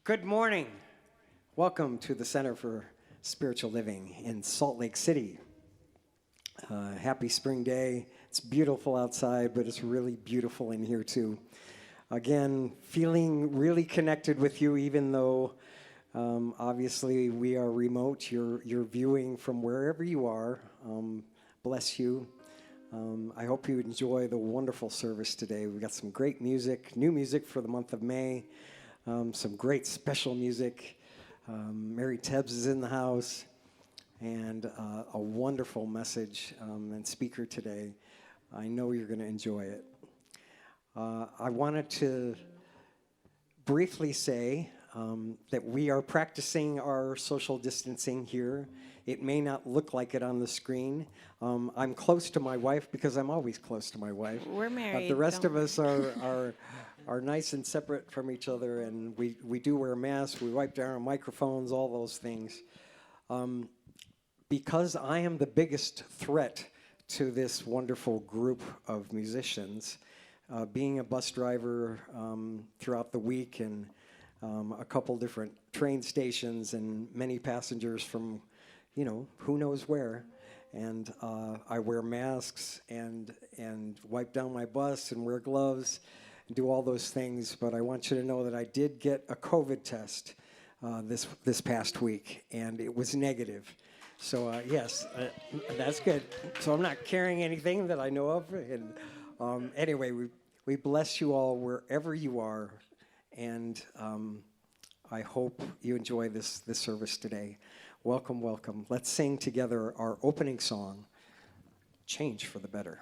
Good morning. Welcome to the Center for Spiritual Living in Salt Lake City. Happy spring day. It's beautiful outside, but it's really beautiful in here too. Again, feeling really connected with you, even though obviously we are remote. You're viewing from wherever you are. Bless you. I hope you enjoy the wonderful service today. We've got some great music, new music for the month of May. Some great special music. Mary Tebbs is in the house, and a wonderful message and speaker today. I know you're going to enjoy it. I wanted to briefly say that we are practicing our social distancing here. It may not look like it on the screen. I'm close to my wife because I'm always close to my wife. We're married. The rest of us are nice and separate from each other, and we do wear masks, we wipe down our microphones, all those things. Because I am the biggest threat to this wonderful group of musicians, being a bus driver throughout the week and a couple different train stations and many passengers from, who knows where. And I wear masks and wipe down my bus and wear gloves. Do all those things, but I want you to know that I did get a COVID test this past week, and it was negative. So yes, that's good. So I'm not carrying anything that I know of. And anyway, we bless you all wherever you are, and I hope you enjoy this service today. Welcome, welcome. Let's sing together our opening song, "Change for the Better."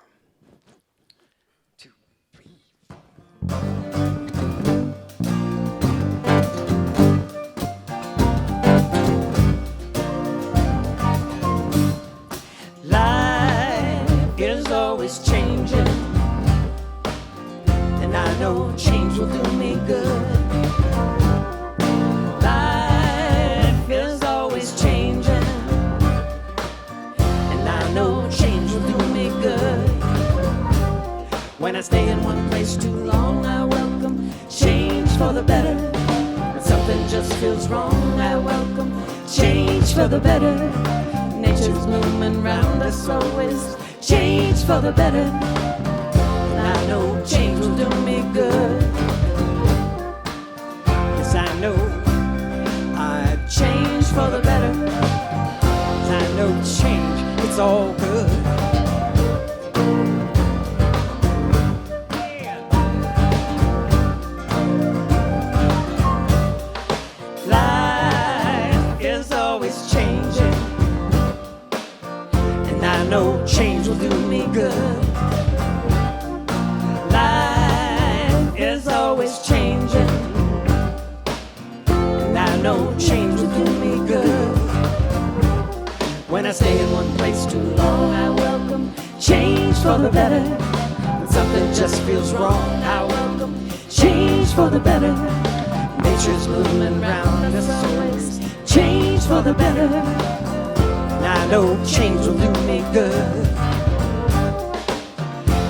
Life is always changing, and I know change will do me good. Life is always changing, and I know change will do me good. When I stay in one place too long, I welcome change for the better. When something just feels wrong, I welcome change for the better. Nature's moving round us always, change for the better. And I know change will do me good. Yes, I know I change for the better. Yes, I know change, it's all good. No change will do me good. Life is always changing, and I know change will do me good. When I stay in one place too long, I welcome change for the better. When something just feels wrong, I welcome change for the better. Nature's moving round us always, change for the better. I know change will do me good.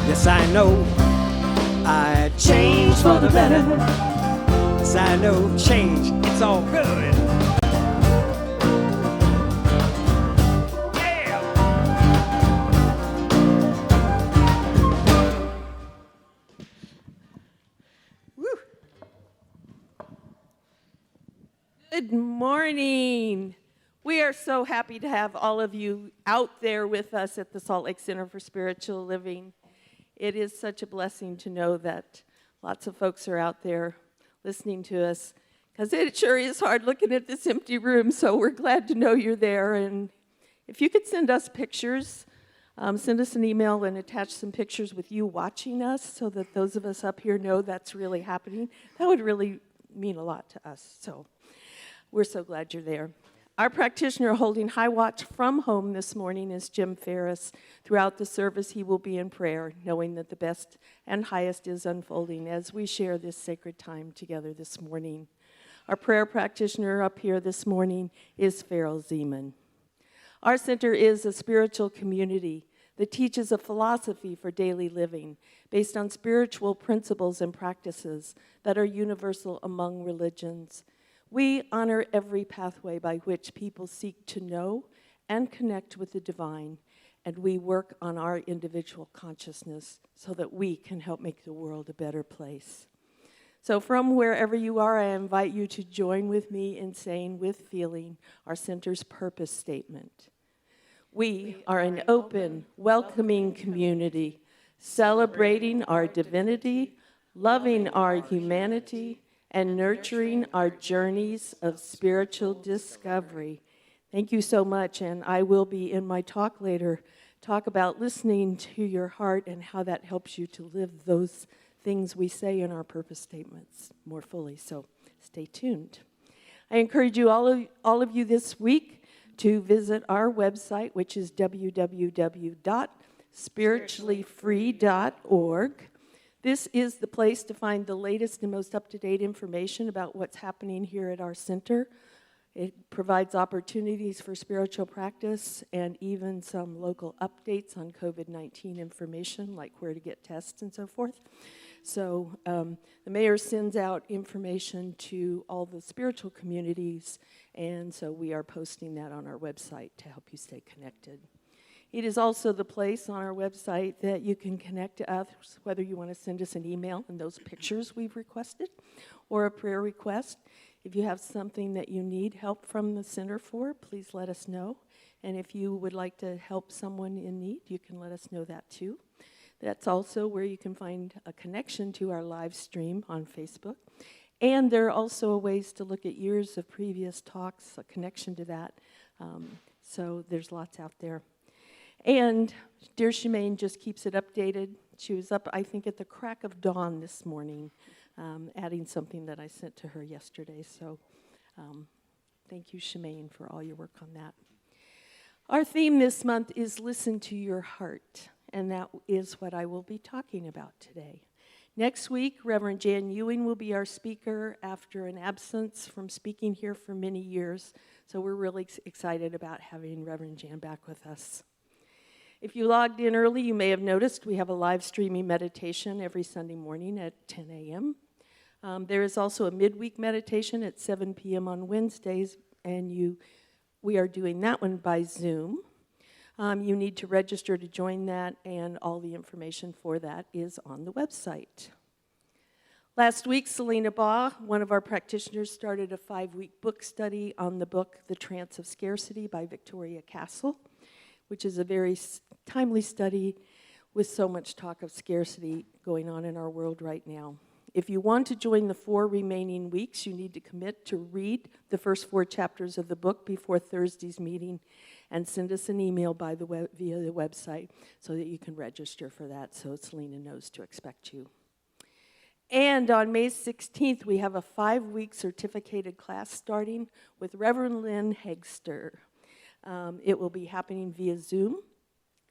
Yes, I know I change for the better. Yes, I know change, it's all good. Yeah! Woo! Good morning. We are so happy to have all of you out there with us at the Salt Lake Center for Spiritual Living. It is such a blessing to know that lots of folks are out there listening to us, because it sure is hard looking at this empty room, so we're glad to know you're there. And if you could send us pictures, send us an email and attach some pictures with you watching us so that those of us up here know that's really happening. That would really mean a lot to us, so we're so glad you're there. Our practitioner holding high watch from home this morning is Jim Ferris. Throughout the service, he will be in prayer, knowing that the best and highest is unfolding as we share this sacred time together this morning. Our prayer practitioner up here this morning is Farrell Zeman. Our center is a spiritual community that teaches a philosophy for daily living based on spiritual principles and practices that are universal among religions. We honor every pathway by which people seek to know and connect with the divine, and we work on our individual consciousness so that we can help make the world a better place. So from wherever you are, I invite you to join with me in saying with feeling our center's purpose statement. We are an open, welcoming community, celebrating our divinity, loving our humanity, and nurturing our journeys of spiritual discovery. Thank you so much, and I will be in my talk later, talk about listening to your heart and how that helps you to live those things we say in our purpose statements more fully, so stay tuned. I encourage you, all of you this week, to visit our website, which is www.spirituallyfree.org. This is the place to find the latest and most up-to-date information about what's happening here at our center. It provides opportunities for spiritual practice and even some local updates on COVID-19 information, like where to get tests and so forth. So the mayor sends out information to all the spiritual communities, and so we are posting that on our website to help you stay connected. It is also the place on our website that you can connect to us, whether you want to send us an email and those pictures we've requested, or a prayer request. If you have something that you need help from the center for, please let us know. And if you would like to help someone in need, you can let us know that too. That's also where you can find a connection to our live stream on Facebook. And there are also ways to look at years of previous talks, a connection to that. So there's lots out there. And dear Shemaine just keeps it updated. She was up, I think, at the crack of dawn this morning, adding something that I sent to her yesterday. So thank you, Shemaine, for all your work on that. Our theme this month is Listen to Your Heart, and that is what I will be talking about today. Next week, Reverend Jan Ewing will be our speaker after an absence from speaking here for many years. So we're really excited about having Reverend Jan back with us. If you logged in early, you may have noticed we have a live streaming meditation every Sunday morning at 10 a.m. There is also a midweek meditation at 7 p.m. on Wednesdays, and we are doing that one by Zoom. You need to register to join that, and all the information for that is on the website. Last week, Selena Baugh, one of our practitioners, started a 5-week book study on the book The Trance of Scarcity by Victoria Castle, which is a very timely study with so much talk of scarcity going on in our world right now. If you want to join the 4 remaining weeks, you need to commit to read the first 4 chapters of the book before Thursday's meeting and send us an email via the website so that you can register for that, so Selena knows to expect you. And on May 16th, we have a 5-week certificated class starting with Reverend Lynn Hegster. It will be happening via Zoom.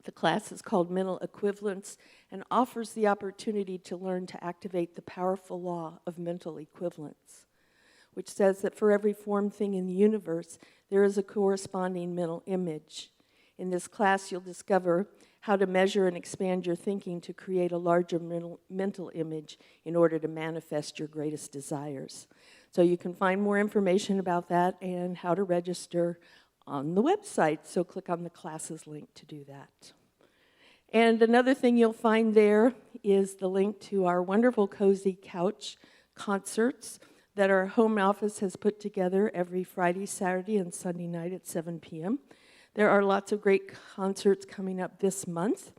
The class is called Mental Equivalence and offers the opportunity to learn to activate the powerful law of mental equivalence, which says that for every formed thing in the universe, there is a corresponding mental image. In this class, you'll discover how to measure and expand your thinking to create a larger mental image in order to manifest your greatest desires. So you can find more information about that and how to register on the website, so click on the classes link to do that. And another thing you'll find there is the link to our wonderful Cozy Couch concerts that our home office has put together every Friday, Saturday, and Sunday night at 7 p.m. There are lots of great concerts coming up this month,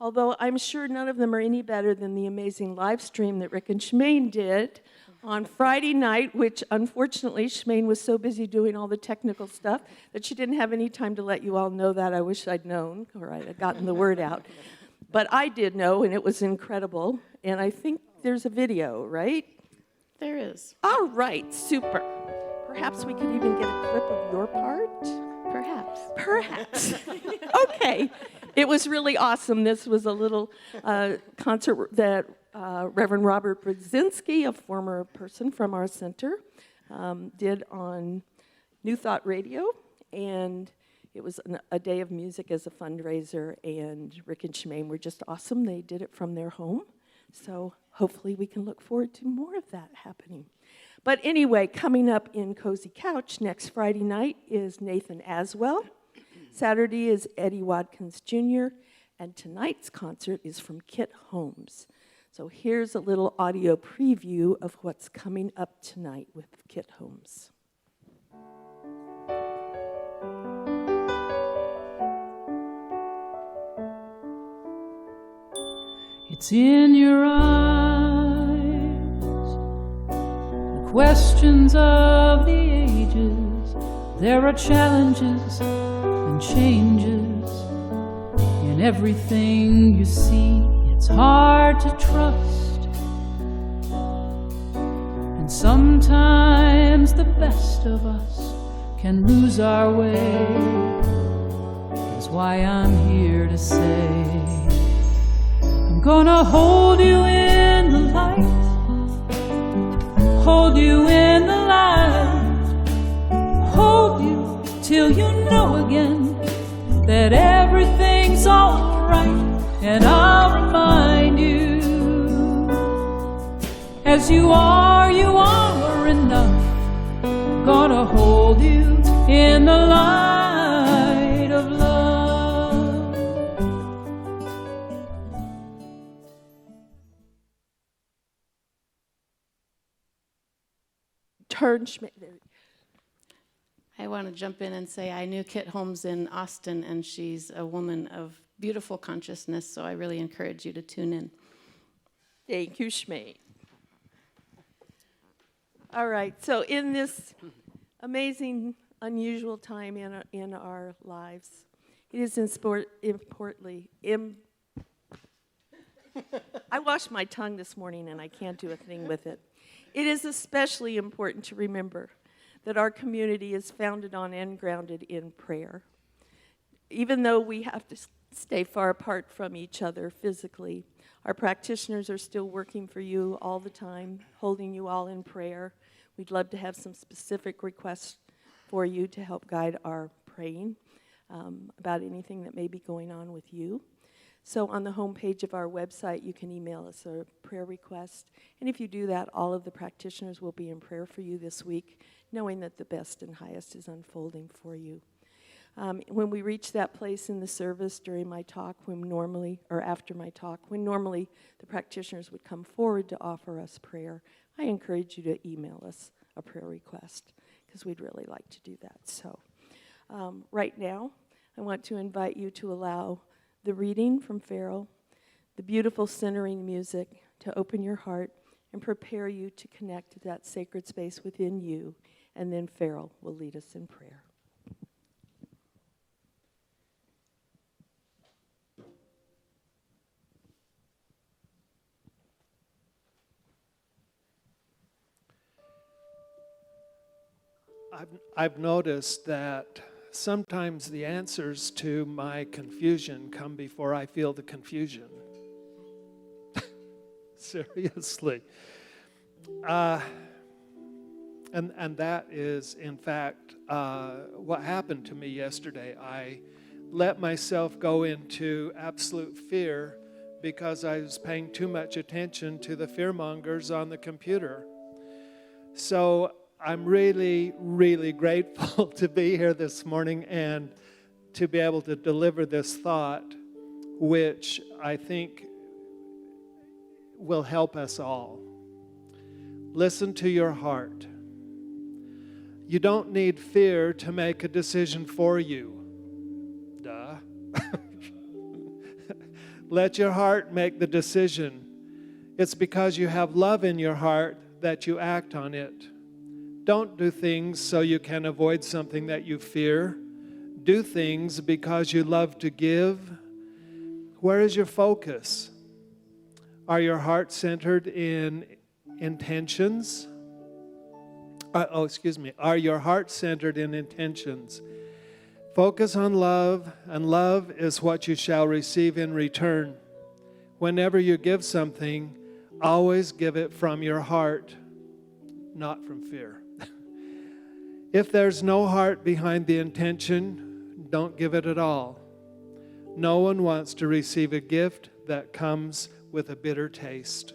although I'm sure none of them are any better than the amazing live stream that Rick and Shemaine did on Friday night, which unfortunately Shemaine was so busy doing all the technical stuff that she didn't have any time to let you all know that. I wish I'd known, or I'd have gotten the word out. But I did know, and it was incredible. And I think there's a video, right? There is. All right, super. Perhaps we could even get a clip of your part? Perhaps. Perhaps. Okay. It was really awesome. This was a little concert that Reverend Robert Brzezinski, a former person from our center, did on New Thought Radio, and it was a day of music as a fundraiser, and Rick and Shemaine were just awesome. They did it from their home, so hopefully we can look forward to more of that happening. But anyway, coming up in Cozy Couch next Friday night is Nathan Aswell. Saturday is Eddie Watkins Jr., and tonight's concert is from Kit Holmes. So here's a little audio preview of what's coming up tonight with Kit Holmes. It's in your eyes, the questions of the ages. There are challenges and changes in everything you see. It's hard to trust, and sometimes the best of us can lose our way. That's why I'm here to say, I'm gonna hold you in the light, hold you in the light, hold you till you know again that everything's alright. And I'll remind you, as you are enough. I'm gonna hold you in the light of love. Turn Schmidt. I want to jump in and say I knew Kit Holmes in Austin, and she's a woman of beautiful consciousness, so I really encourage you to tune in. Thank you, Schmidt. All right, so in this amazing, unusual time in our lives, it is I washed my tongue this morning and I can't do a thing with it. It is especially important to remember that our community is founded on and grounded in prayer. Even though we have to stay far apart from each other physically, our practitioners are still working for you all the time, holding you all in prayer. We'd love to have some specific requests for you to help guide our praying about anything that may be going on with you. So on the homepage of our website, you can email us a prayer request. And if you do that, all of the practitioners will be in prayer for you this week, knowing that the best and highest is unfolding for you. When we reach that place in the service during my talk, after my talk, when normally the practitioners would come forward to offer us prayer, I encourage you to email us a prayer request because we'd really like to do that. So right now, I want to invite you to allow the reading from Farrell, the beautiful centering music to open your heart and prepare you to connect to that sacred space within you, and then Farrell will lead us in prayer. I've noticed that sometimes the answers to my confusion come before I feel the confusion. Seriously. And that is, in fact, what happened to me yesterday. I let myself go into absolute fear because I was paying too much attention to the fearmongers on the computer. So I'm really, really grateful to be here this morning and to be able to deliver this thought, which I think will help us all. Listen to your heart. You don't need fear to make a decision for you. Duh. Let your heart make the decision. It's because you have love in your heart that you act on it. Don't do things so you can avoid something that you fear. Do things because you love to give. Where is your focus? Are your heart centered in intentions? Are your heart centered in intentions? Focus on love, and love is what you shall receive in return. Whenever you give something, always give it from your heart, not from fear. If there's no heart behind the intention, don't give it at all. No one wants to receive a gift that comes with a bitter taste.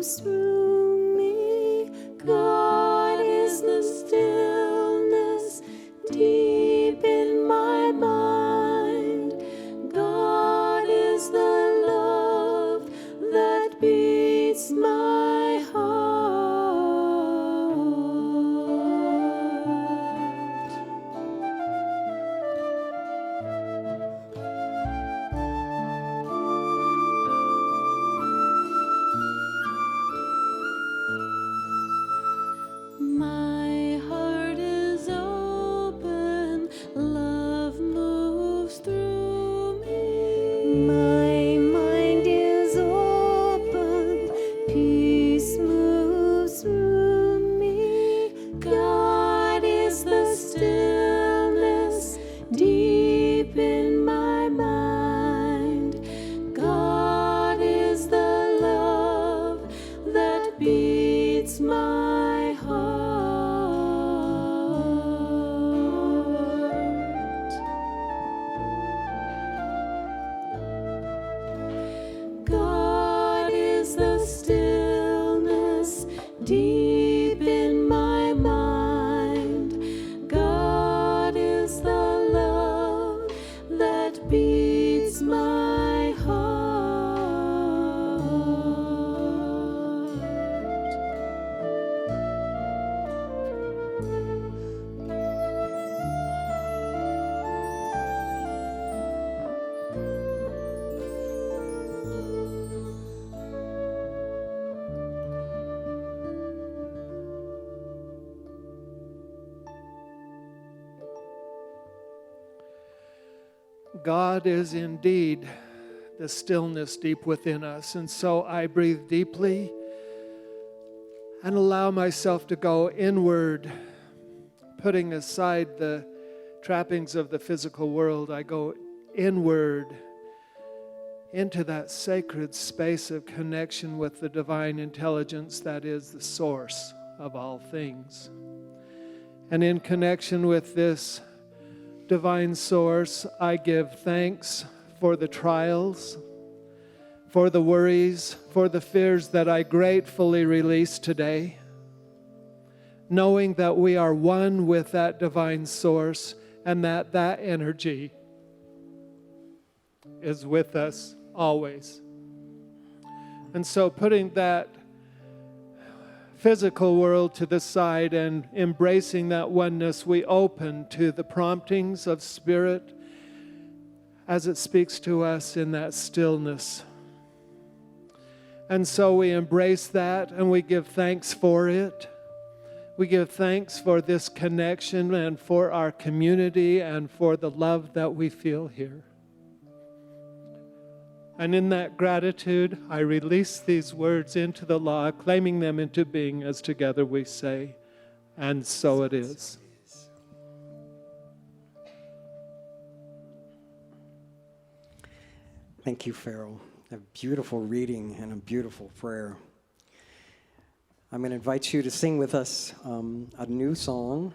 moves through me. God is the stillness deep in my mind. God is the love that beats my heart. My heart is open, love moves through me. My mind is open, peace moves through me. God is the stillness deep in my mind. God is the love that beats my heart. God is the stillness deep in my mind. God is the love that beats my heart. God is indeed the stillness deep within us. And so I breathe deeply and allow myself to go inward, putting aside the trappings of the physical world. I go inward into that sacred space of connection with the divine intelligence that is the source of all things. And in connection with this divine source, I give thanks for the trials, for the worries, for the fears that I gratefully release today, knowing that we are one with that divine source and that that energy is with us always. And so putting that physical world to the side and embracing that oneness, we open to the promptings of Spirit as it speaks to us in that stillness. And so we embrace that and we give thanks for it. We give thanks for this connection and for our community and for the love that we feel here. And in that gratitude, I release these words into the law, claiming them into being as together we say, and so it is. Thank you, Farrell. A beautiful reading and a beautiful prayer. I'm going to invite you to sing with us a new song.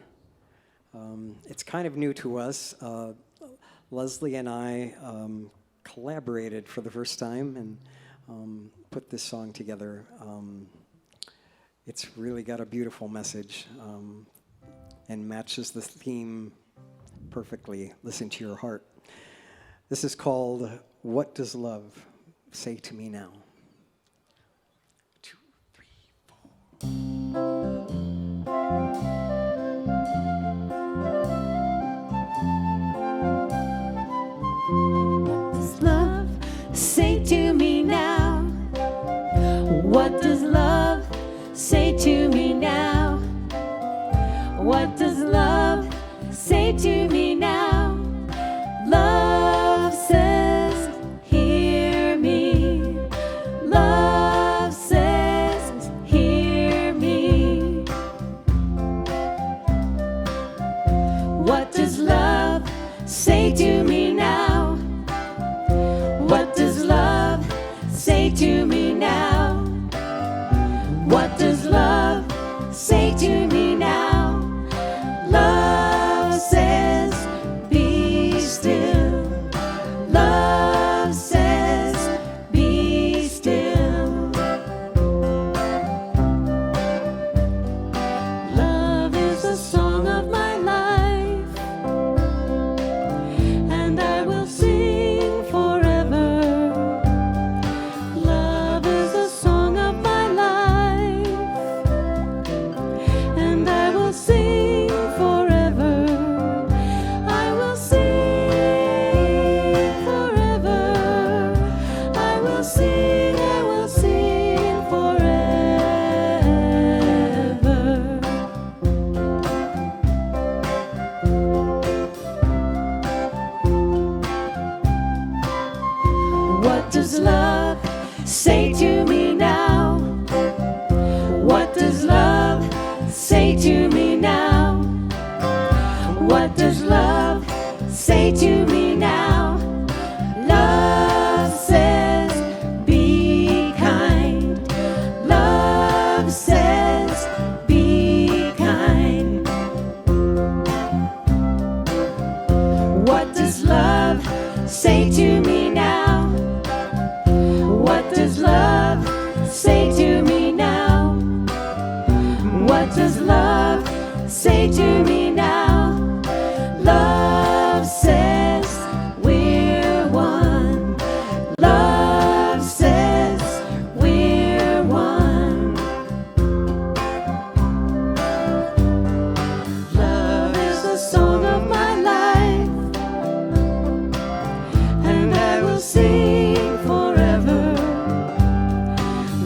It's kind of new to us. Leslie and I collaborated for the first time and put this song together. It's really got a beautiful message and matches the theme perfectly. Listen to your heart. This is called What Does Love Say to Me Now? 2, 3, 4. What does love say to me now? What does love say to me now? What does love say to me now? Love says, hear me. Love says, hear me. What does love say to me now? What does love say to me now? What does love say to me now? Love says, Love says, be kind. What does love say to me now? What does love say to me now? What does love say to me now? Love says we're one. Love says we're one. Love is the song of my life, and I will sing forever.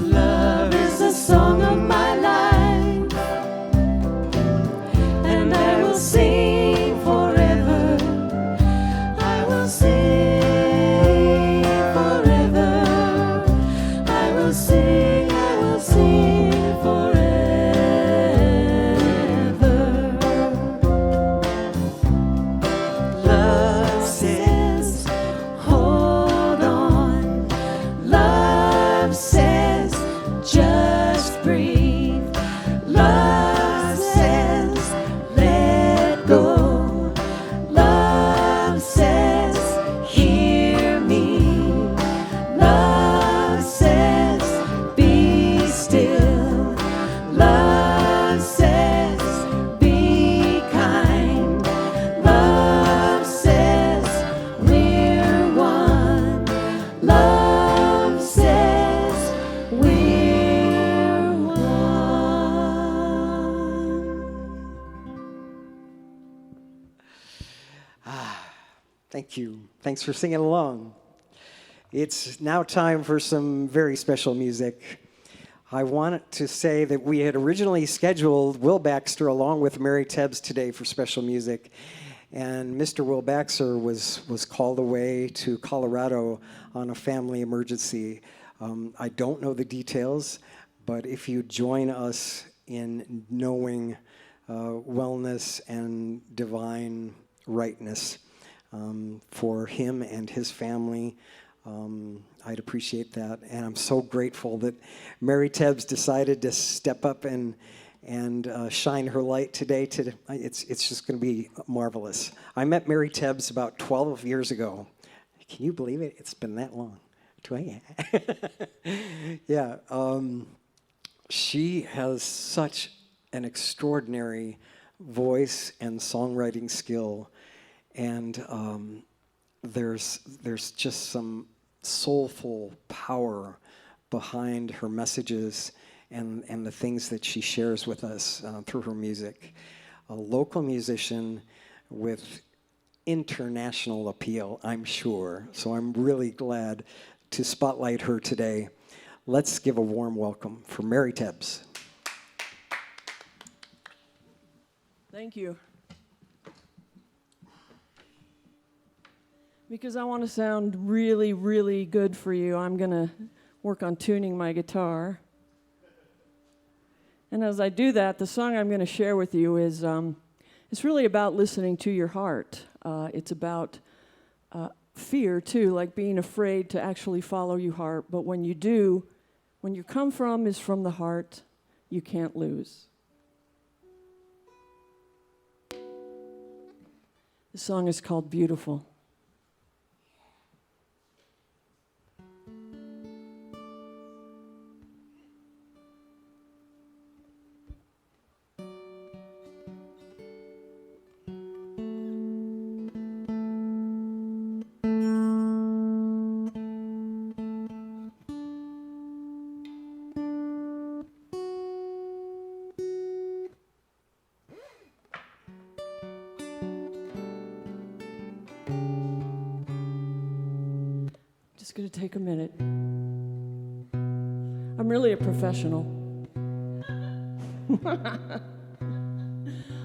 Love is the song of my life, and I will sing forever. I will sing forever. I will sing forever. Love says, hold on. Love says, just breathe. Love says, let go. Love says, hear me. Love says, be still. Love says, be kind. Love says, we're one. Love says, we're one. Thank you. Thanks for singing along. It's now time for some very special music. I wanted to say that we had originally scheduled Will Baxter along with Mary Tebbs today for special music. And Mr. Will Baxter was called away to Colorado on a family emergency. I don't know the details, but if you join us in knowing wellness and divine rightness for him and his family, I'd appreciate that. And I'm so grateful that Mary Tebbs decided to step up and shine her light today. It's just going to be marvelous. I met Mary Tebbs about 12 years ago. Can you believe it? It's been that long. Yeah. She has such an extraordinary voice and songwriting skill, and there's just some soulful power behind her messages and the things that she shares with us through her music. A local musician with international appeal, I'm sure. So I'm really glad to spotlight her today. Let's give a warm welcome for Mary Tebbs. Thank you. Because I want to sound really, really good for you, I'm going to work on tuning my guitar. And as I do that, the song I'm going to share with you is it's really about listening to your heart. It's about fear, too, like being afraid to actually follow your heart. But when you do, when you come from is from the heart, you can't lose. The song is called Beautiful. Just going to take a minute. I'm really a professional.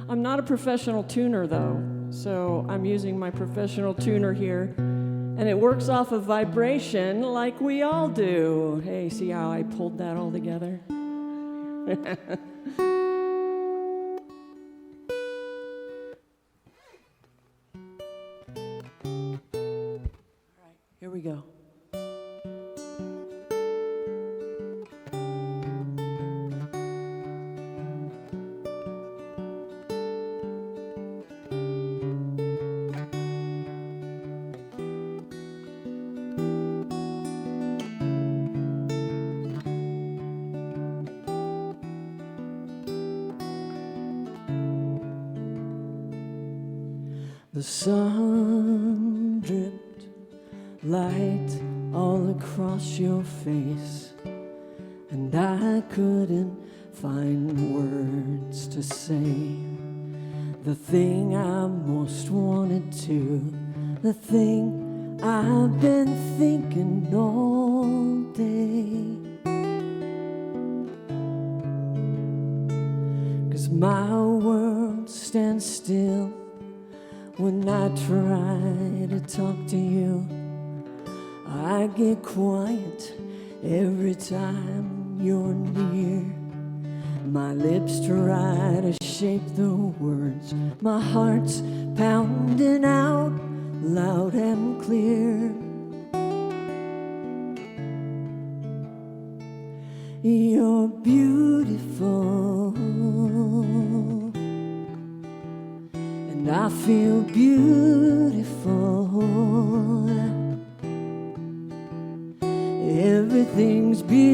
I'm not a professional tuner, though, so I'm using my professional tuner here, and it works off of vibration like we all do. Hey, see how I pulled that all together? Here we go. The sun dripped light all across your face, and I couldn't find words to say the thing I most wanted to, the thing I've been thinking all day. 'Cause my world stands still when I try to talk to you. I get quiet every time you're near. My lips try to shape the words, my heart's pounding out loud and clear. You're beautiful, and I feel beautiful. Everything's beautiful.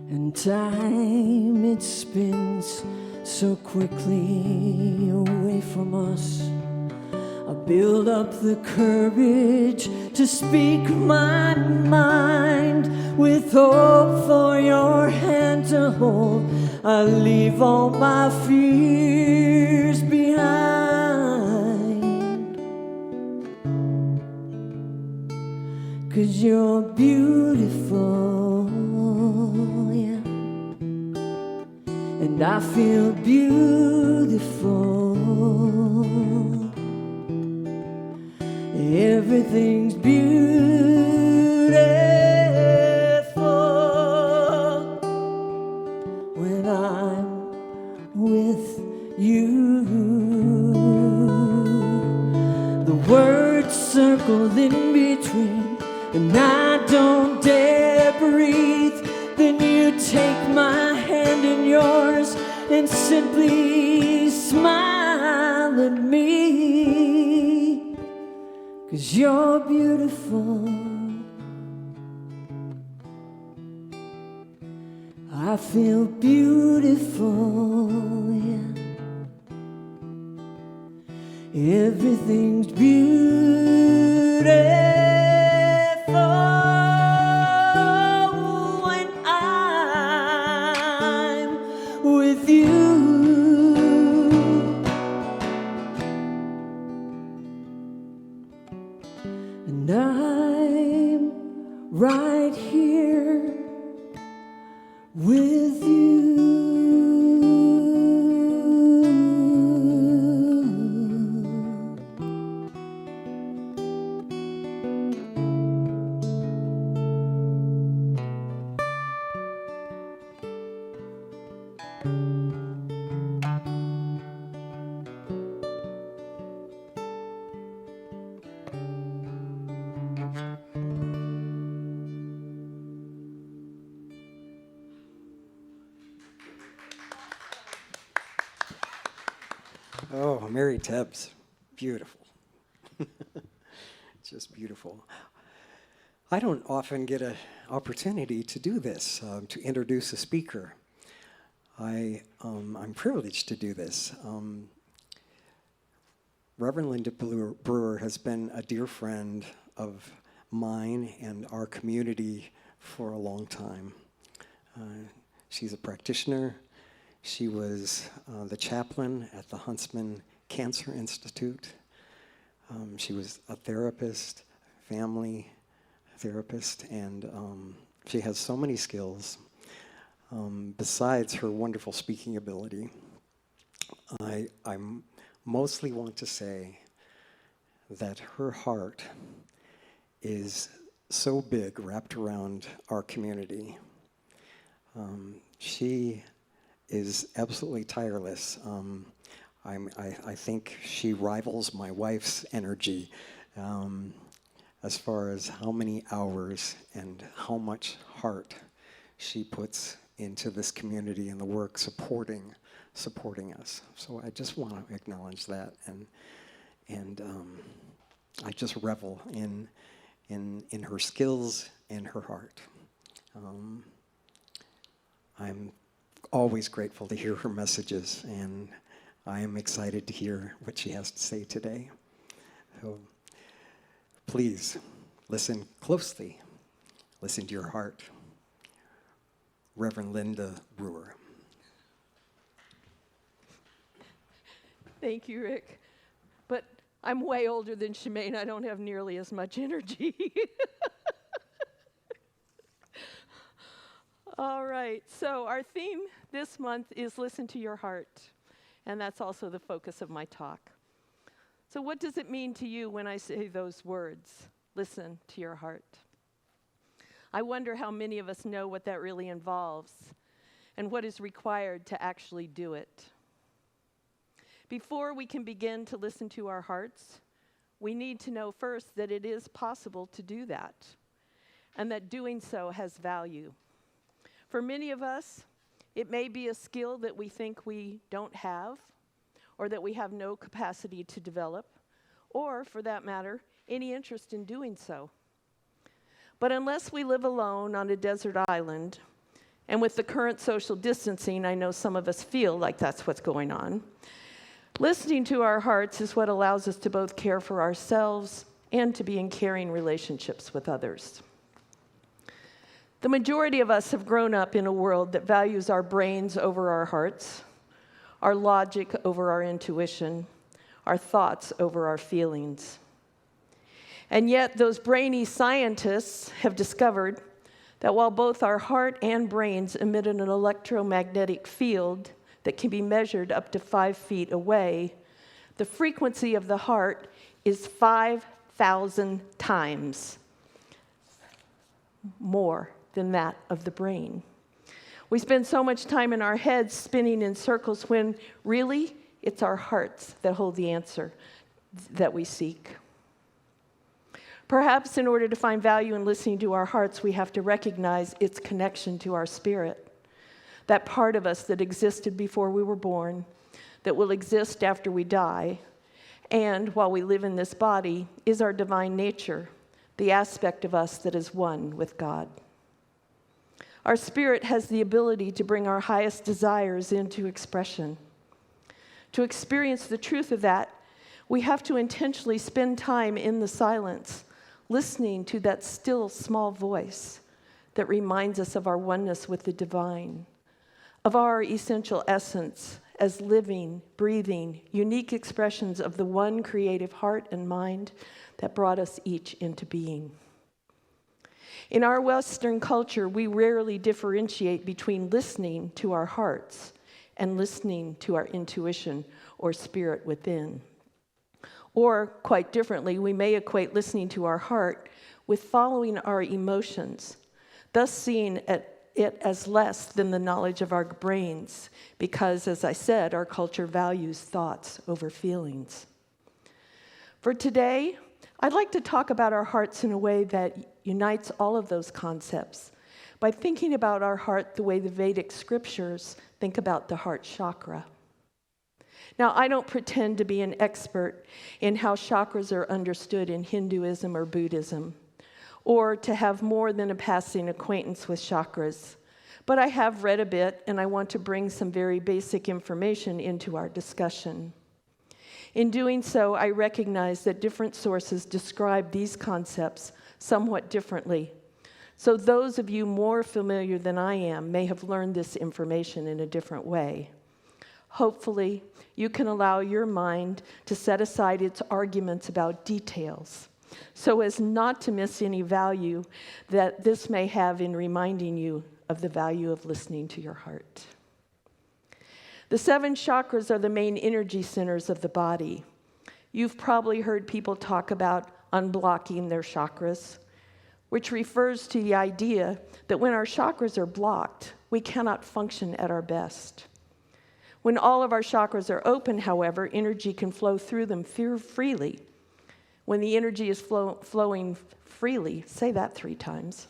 And time, it spins so quickly away from us. I build up the courage to speak my mind with hope for your hand to hold. I leave all my fears behind. 'Cause you're beautiful, yeah. And I feel beautiful. Everything's beautiful when I'm with you. The words circle in between, and I don't dare breathe. Then you take my hand in yours and simply smile at me. 'Cause you're beautiful. I feel beautiful, yeah. Everything's beautiful when I'm with you. And I'm right here with you. Oh, Mary Tebbs, beautiful. Just beautiful. I don't often get an opportunity to do this, to introduce a speaker. I'm privileged to do this. Reverend Linda Brewer has been a dear friend of mine and our community for a long time. She's a practitioner. She was the chaplain at the Huntsman Cancer Institute. She was a therapist, family therapist, and she has so many skills. Besides her wonderful speaking ability, I mostly want to say that her heart is so big, wrapped around our community. She is absolutely tireless. I think she rivals my wife's energy. as far as how many hours and how much heart she puts into this community and the work supporting us. So I just want to acknowledge that, and I just revel in her skills and her heart. I'm always grateful to hear her messages, and I am excited to hear what she has to say today. So please listen closely. Listen to your heart. Reverend Linda Brewer. Thank you, Rick. But I'm way older than Shemaine. I don't have nearly as much energy. All right, so our theme this month is Listen to Your Heart, and that's also the focus of my talk. So what does it mean to you when I say those words, listen to your heart? I wonder how many of us know what that really involves and what is required to actually do it. Before we can begin to listen to our hearts, we need to know first that it is possible to do that, and that doing so has value. For many of us, it may be a skill that we think we don't have, or that we have no capacity to develop, or, for that matter, any interest in doing so. But unless we live alone on a desert island, and with the current social distancing, I know some of us feel like that's what's going on, listening to our hearts is what allows us to both care for ourselves and to be in caring relationships with others. The majority of us have grown up in a world that values our brains over our hearts, our logic over our intuition, our thoughts over our feelings. And yet, those brainy scientists have discovered that while both our heart and brains emit an electromagnetic field that can be measured up to 5 feet away, the frequency of the heart is 5,000 times more than that of the brain. We spend so much time in our heads spinning in circles when really it's our hearts that hold the answer that we seek. Perhaps in order to find value in listening to our hearts, we have to recognize its connection to our spirit, that part of us that existed before we were born, that will exist after we die, and while we live in this body, is our divine nature, the aspect of us that is one with God. Our spirit has the ability to bring our highest desires into expression. To experience the truth of that, we have to intentionally spend time in the silence, listening to that still small voice that reminds us of our oneness with the divine, of our essential essence as living, breathing, unique expressions of the one creative heart and mind that brought us each into being. In our Western culture, we rarely differentiate between listening to our hearts and listening to our intuition or spirit within. Or, quite differently, we may equate listening to our heart with following our emotions, thus seeing it as less than the knowledge of our brains, because, as I said, our culture values thoughts over feelings. For today, I'd like to talk about our hearts in a way that unites all of those concepts by thinking about our heart the way the Vedic scriptures think about the heart chakra. Now, I don't pretend to be an expert in how chakras are understood in Hinduism or Buddhism, or to have more than a passing acquaintance with chakras, but I have read a bit, and I want to bring some very basic information into our discussion. In doing so, I recognize that different sources describe these concepts somewhat differently. So those of you more familiar than I am may have learned this information in a different way. Hopefully, you can allow your mind to set aside its arguments about details, so as not to miss any value that this may have in reminding you of the value of listening to your heart. The 7 chakras are the main energy centers of the body. You've probably heard people talk about unblocking their chakras, which refers to the idea that when our chakras are blocked, we cannot function at our best. When all of our chakras are open, however, energy can flow through them freely, when the energy is flowing freely. Say that 3 times.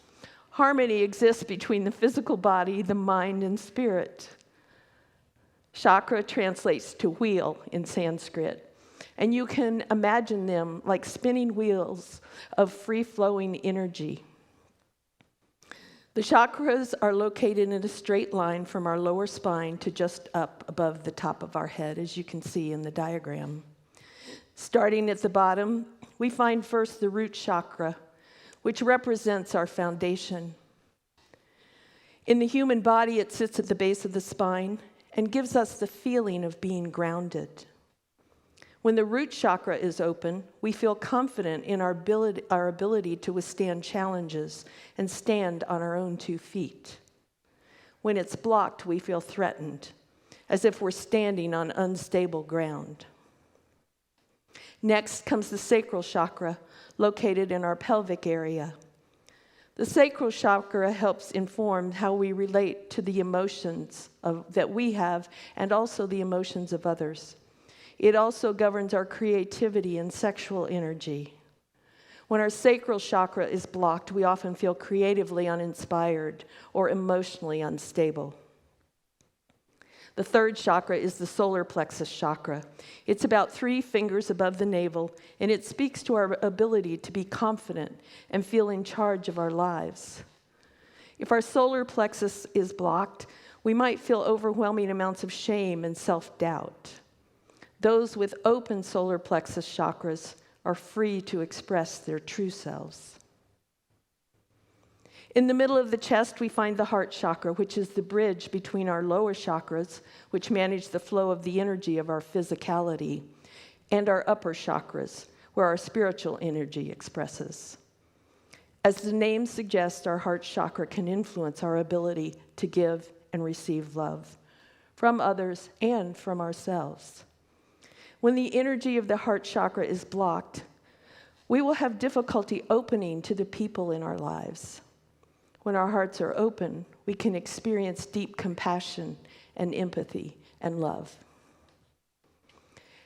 Harmony exists between the physical body, the mind, and spirit. Chakra translates to wheel in Sanskrit, and you can imagine them like spinning wheels of free-flowing energy. The chakras are located in a straight line from our lower spine to just up above the top of our head, as you can see in the diagram. Starting at the bottom, we find first the root chakra, which represents our foundation. In the human body, it sits at the base of the spine and gives us the feeling of being grounded. When the root chakra is open, we feel confident in our ability to withstand challenges and stand on our own 2 feet. When it's blocked, we feel threatened, as if we're standing on unstable ground. Next comes the sacral chakra, located in our pelvic area. The sacral chakra helps inform how we relate to the emotions that we have and also the emotions of others. It also governs our creativity and sexual energy. When our sacral chakra is blocked, we often feel creatively uninspired or emotionally unstable. The third chakra is the solar plexus chakra. It's about 3 fingers above the navel, and it speaks to our ability to be confident and feel in charge of our lives. If our solar plexus is blocked, we might feel overwhelming amounts of shame and self-doubt. Those with open solar plexus chakras are free to express their true selves. In the middle of the chest, we find the heart chakra, which is the bridge between our lower chakras, which manage the flow of the energy of our physicality, and our upper chakras, where our spiritual energy expresses. As the name suggests, our heart chakra can influence our ability to give and receive love from others and from ourselves. When the energy of the heart chakra is blocked, we will have difficulty opening to the people in our lives. When our hearts are open, we can experience deep compassion and empathy and love.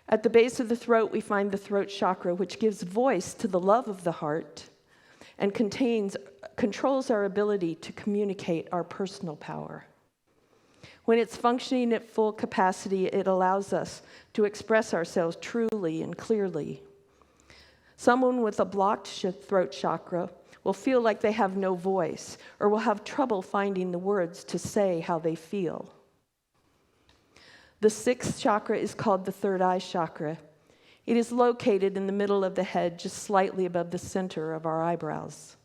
At the base of the throat, we find the throat chakra, which gives voice to the love of the heart and controls our ability to communicate our personal power. When it's functioning at full capacity, it allows us to express ourselves truly and clearly. Someone with a blocked throat chakra will feel like they have no voice or will have trouble finding the words to say how they feel. The 6th chakra is called the third eye chakra. It is located in the middle of the head, just slightly above the center of our eyebrows.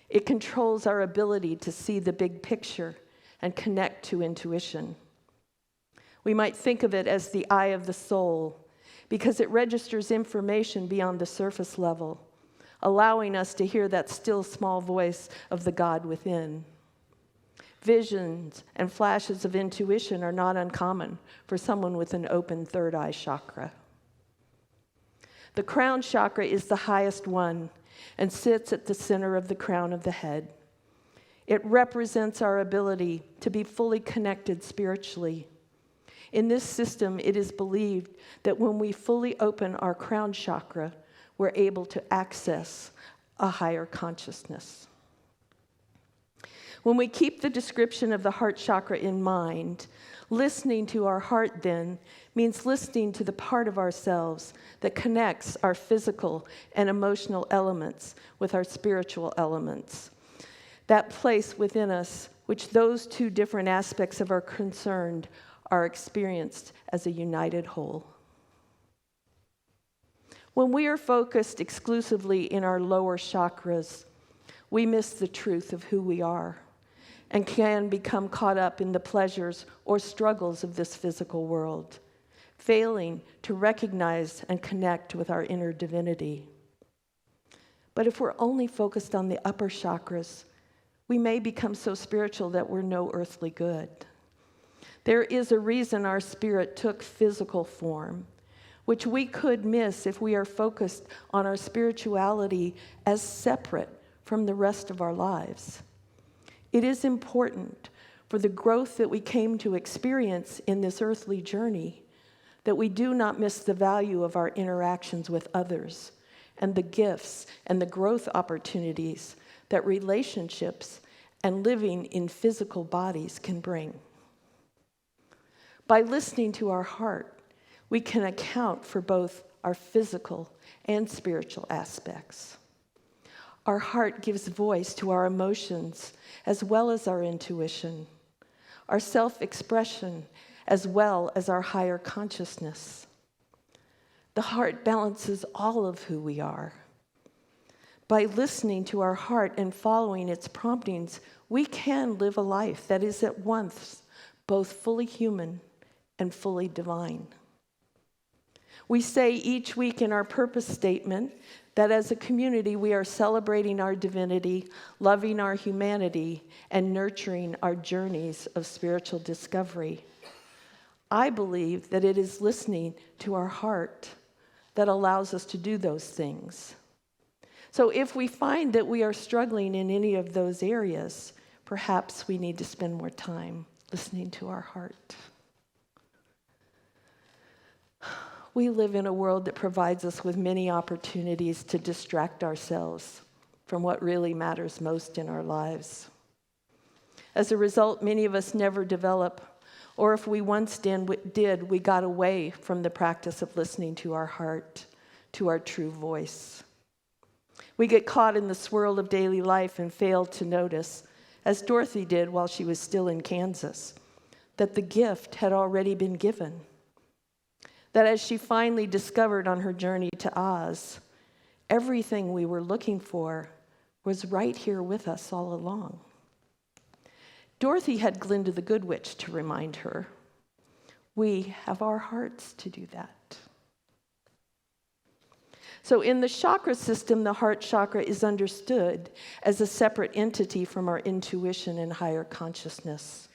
It controls our ability to see the big picture and connect to intuition. We might think of it as the eye of the soul because it registers information beyond the surface level, allowing us to hear that still small voice of the God within. Visions and flashes of intuition are not uncommon for someone with an open third eye chakra. The crown chakra is the highest one and sits at the center of the crown of the head. It represents our ability to be fully connected spiritually. In this system, it is believed that when we fully open our crown chakra, we're able to access a higher consciousness. When we keep the description of the heart chakra in mind, listening to our heart then means listening to the part of ourselves that connects our physical and emotional elements with our spiritual elements. That place within us, which those 2 different aspects of our concern are experienced as a united whole. When we are focused exclusively in our lower chakras, we miss the truth of who we are and can become caught up in the pleasures or struggles of this physical world, failing to recognize and connect with our inner divinity. But if we're only focused on the upper chakras, we may become so spiritual that we're no earthly good. There is a reason our spirit took physical form, which we could miss if we are focused on our spirituality as separate from the rest of our lives. It is important for the growth that we came to experience in this earthly journey that we do not miss the value of our interactions with others and the gifts and the growth opportunities that relationships and living in physical bodies can bring. By listening to our heart, we can account for both our physical and spiritual aspects. Our heart gives voice to our emotions as well as our intuition, our self-expression as well as our higher consciousness. The heart balances all of who we are. By listening to our heart and following its promptings, we can live a life that is at once both fully human and fully divine. We say each week in our purpose statement that as a community we are celebrating our divinity, loving our humanity, and nurturing our journeys of spiritual discovery. I believe that it is listening to our heart that allows us to do those things. So if we find that we are struggling in any of those areas, perhaps we need to spend more time listening to our heart. We live in a world that provides us with many opportunities to distract ourselves from what really matters most in our lives. As a result, many of us never develop, or if we once did, we got away from the practice of listening to our heart, to our true voice. We get caught in the swirl of daily life and fail to notice, as Dorothy did while she was still in Kansas, that the gift had already been given. That as she finally discovered on her journey to Oz, everything we were looking for was right here with us all along. Dorothy had Glinda the Good Witch to remind her. We have our hearts to do that. So in the chakra system, the heart chakra is understood as a separate entity from our intuition and higher consciousness.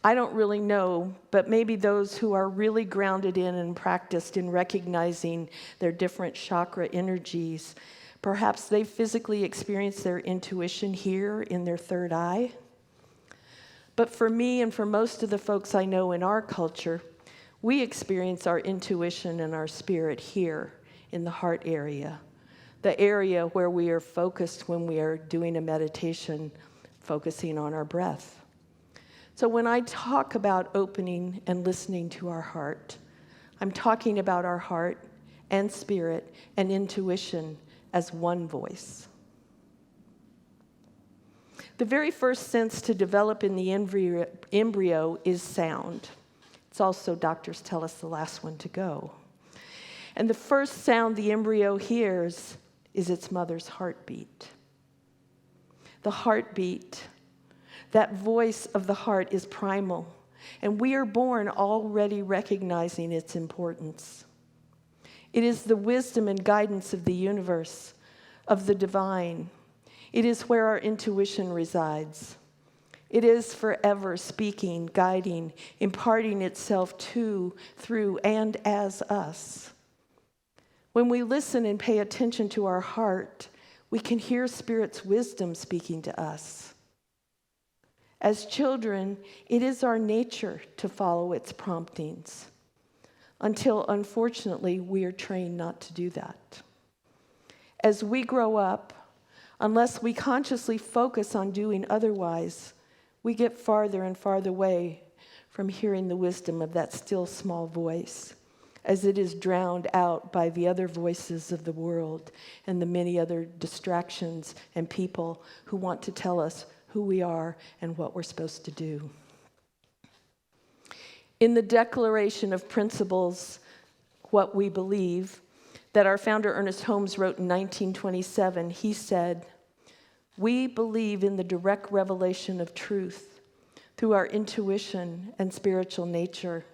I don't really know, but maybe those who are really grounded in and practiced in recognizing their different chakra energies, perhaps they physically experience their intuition here in their third eye. But for me and for most of the folks I know in our culture, we experience our intuition and our spirit here in the heart area, the area where we are focused when we are doing a meditation, focusing on our breath. So when I talk about opening and listening to our heart, I'm talking about our heart and spirit and intuition as one voice. The very first sense to develop in the embryo is sound. It's also, doctors tell us, the last one to go. And the first sound the embryo hears is its mother's heartbeat. The heartbeat, that voice of the heart, is primal, and we are born already recognizing its importance. It is the wisdom and guidance of the universe, of the divine. It is where our intuition resides. It is forever speaking, guiding, imparting itself to, through, and as us. When we listen and pay attention to our heart, we can hear Spirit's wisdom speaking to us. As children, it is our nature to follow its promptings, until, unfortunately, we are trained not to do that. As we grow up, unless we consciously focus on doing otherwise, we get farther and farther away from hearing the wisdom of that still small voice, as it is drowned out by the other voices of the world and the many other distractions and people who want to tell us who we are and what we're supposed to do. In the Declaration of Principles, What We Believe, that our founder Ernest Holmes wrote in 1927, he said, "We believe in the direct revelation of truth through our intuition and spiritual nature,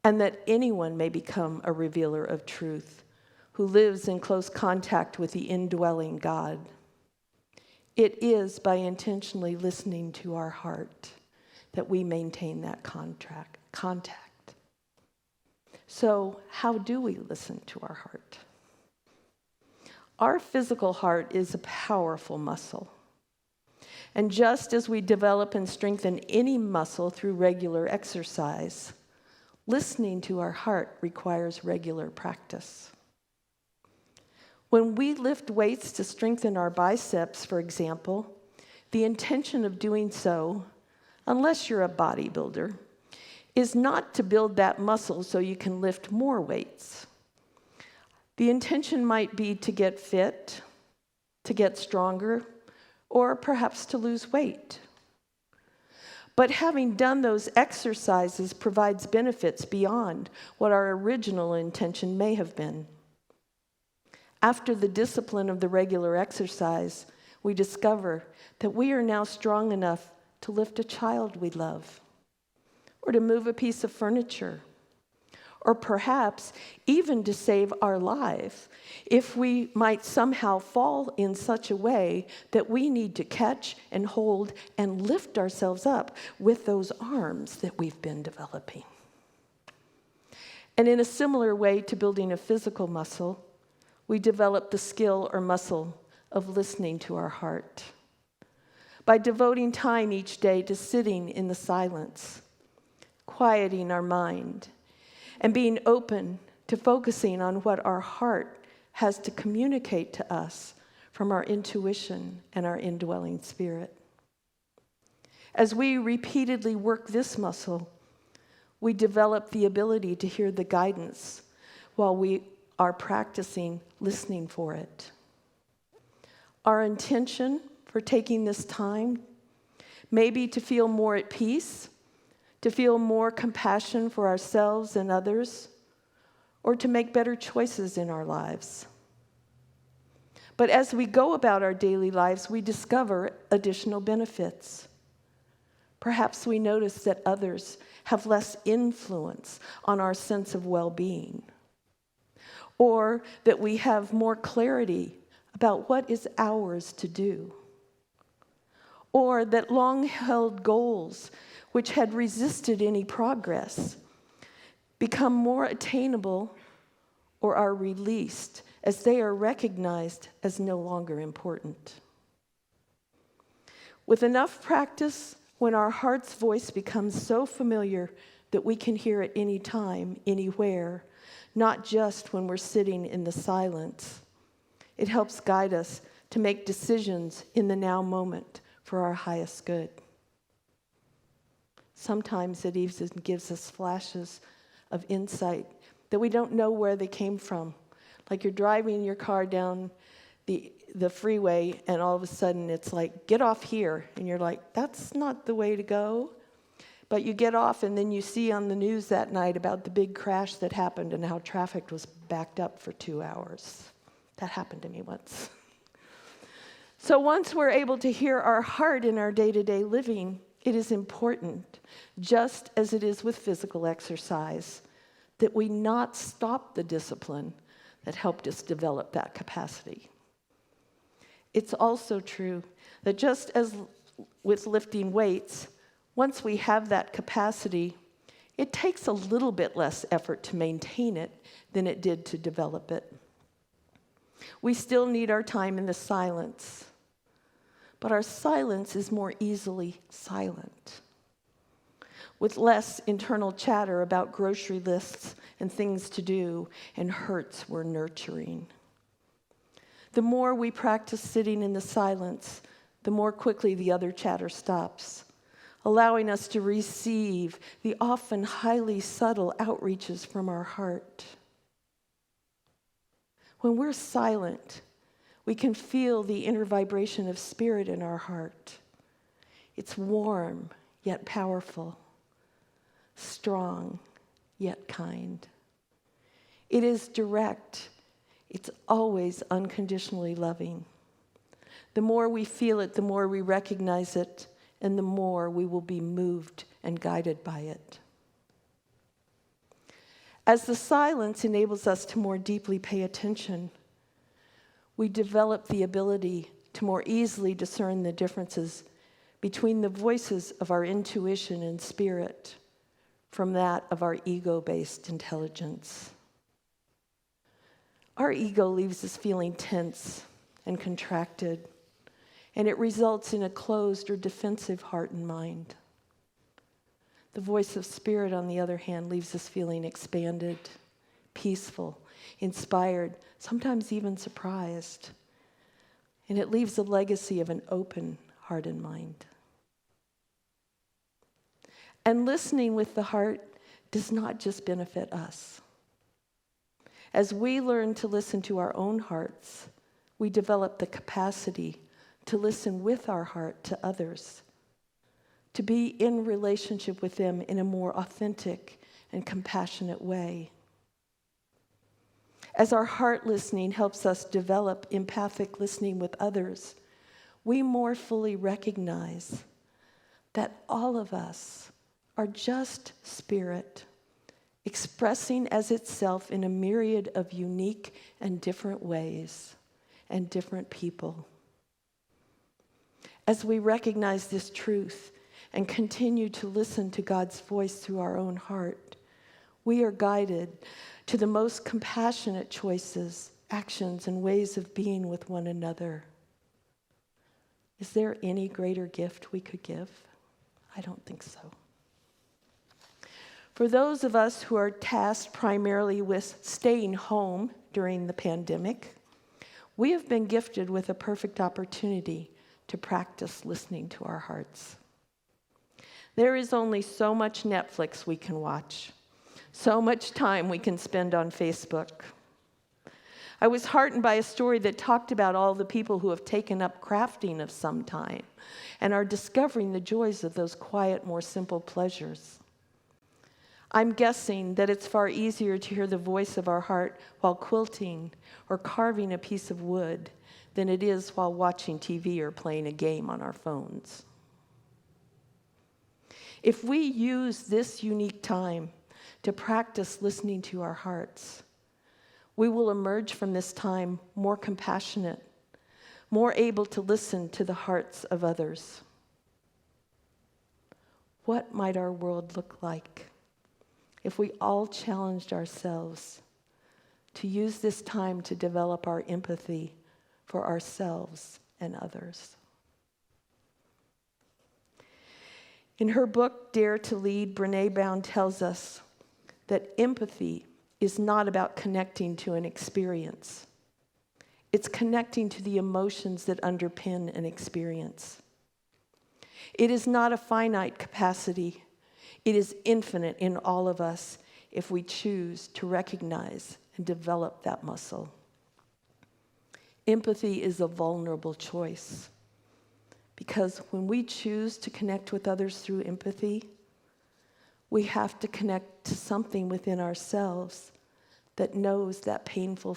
and that anyone may become a revealer of truth who lives in close contact with the indwelling God. It is by intentionally listening to our heart that we maintain that contact. So, how do we listen to our heart? Our physical heart is a powerful muscle. And just as we develop and strengthen any muscle through regular exercise, listening to our heart requires regular practice. When we lift weights to strengthen our biceps, for example, the intention of doing so, unless you're a bodybuilder, is not to build that muscle so you can lift more weights. The intention might be to get fit, to get stronger, or perhaps to lose weight. But having done those exercises provides benefits beyond what our original intention may have been. After the discipline of the regular exercise, we discover that we are now strong enough to lift a child we love, or to move a piece of furniture, or perhaps even to save our life if we might somehow fall in such a way that we need to catch and hold and lift ourselves up with those arms that we've been developing. And in a similar way to building a physical muscle, we develop the skill or muscle of listening to our heart. By devoting time each day to sitting in the silence, quieting our mind, and being open to focusing on what our heart has to communicate to us from our intuition and our indwelling spirit. As we repeatedly work this muscle, we develop the ability to hear the guidance while we are practicing listening for it. Our intention for taking this time may be to feel more at peace, to feel more compassion for ourselves and others, or to make better choices in our lives. But as we go about our daily lives, we discover additional benefits. Perhaps we notice that others have less influence on our sense of well-being, or that we have more clarity about what is ours to do, or that long-held goals which had resisted any progress become more attainable or are released as they are recognized as no longer important. With enough practice, when our heart's voice becomes so familiar that we can hear it any time, anywhere, not just when we're sitting in the silence, it helps guide us to make decisions in the now moment for our highest good. Sometimes it even gives us flashes of insight that we don't know where they came from. Like you're driving your car down the freeway and all of a sudden it's like, get off here. And you're like, that's not the way to go. But you get off and then you see on the news that night about the big crash that happened and how traffic was backed up for 2 hours. That happened to me once. So once we're able to hear our heart in our day-to-day living, it is important, just as it is with physical exercise, that we not stop the discipline that helped us develop that capacity. It's also true that just as with lifting weights, once we have that capacity, it takes a little bit less effort to maintain it than it did to develop it. We still need our time in the silence, but our silence is more easily silent, with less internal chatter about grocery lists and things to do and hurts we're nurturing. The more we practice sitting in the silence, the more quickly the other chatter stops, allowing us to receive the often highly subtle outreaches from our heart. When we're silent, we can feel the inner vibration of spirit in our heart. It's warm, yet powerful, strong, yet kind. It is direct. It's always unconditionally loving. The more we feel it, the more we recognize it, and the more we will be moved and guided by it. As the silence enables us to more deeply pay attention, we develop the ability to more easily discern the differences between the voices of our intuition and spirit from that of our ego-based intelligence. Our ego leaves us feeling tense and contracted, and it results in a closed or defensive heart and mind. The voice of spirit, on the other hand, leaves us feeling expanded, peaceful, inspired, sometimes even surprised. And it leaves a legacy of an open heart and mind. And listening with the heart does not just benefit us. As we learn to listen to our own hearts, we develop the capacity to listen with our heart to others, to be in relationship with them in a more authentic and compassionate way. As our heart listening helps us develop empathic listening with others, we more fully recognize that all of us are just spirit, expressing as itself in a myriad of unique and different ways and different people. As we recognize this truth and continue to listen to God's voice through our own heart, we are guided to the most compassionate choices, actions, and ways of being with one another. Is there any greater gift we could give? I don't think so. For those of us who are tasked primarily with staying home during the pandemic, we have been gifted with a perfect opportunity to practice listening to our hearts. There is only so much Netflix we can watch, so much time we can spend on Facebook. I was heartened by a story that talked about all the people who have taken up crafting of some time and are discovering the joys of those quiet, more simple pleasures. I'm guessing that it's far easier to hear the voice of our heart while quilting or carving a piece of wood than it is while watching TV or playing a game on our phones. If we use this unique time to practice listening to our hearts, we will emerge from this time more compassionate, more able to listen to the hearts of others. What might our world look like if we all challenged ourselves to use this time to develop our empathy for ourselves and others? In her book, Dare to Lead, Brené Brown tells us that empathy is not about connecting to an experience. It's connecting to the emotions that underpin an experience. It is not a finite capacity. It is infinite in all of us if we choose to recognize and develop that muscle. Empathy is a vulnerable choice because when we choose to connect with others through empathy, we have to connect to something within ourselves that knows that painful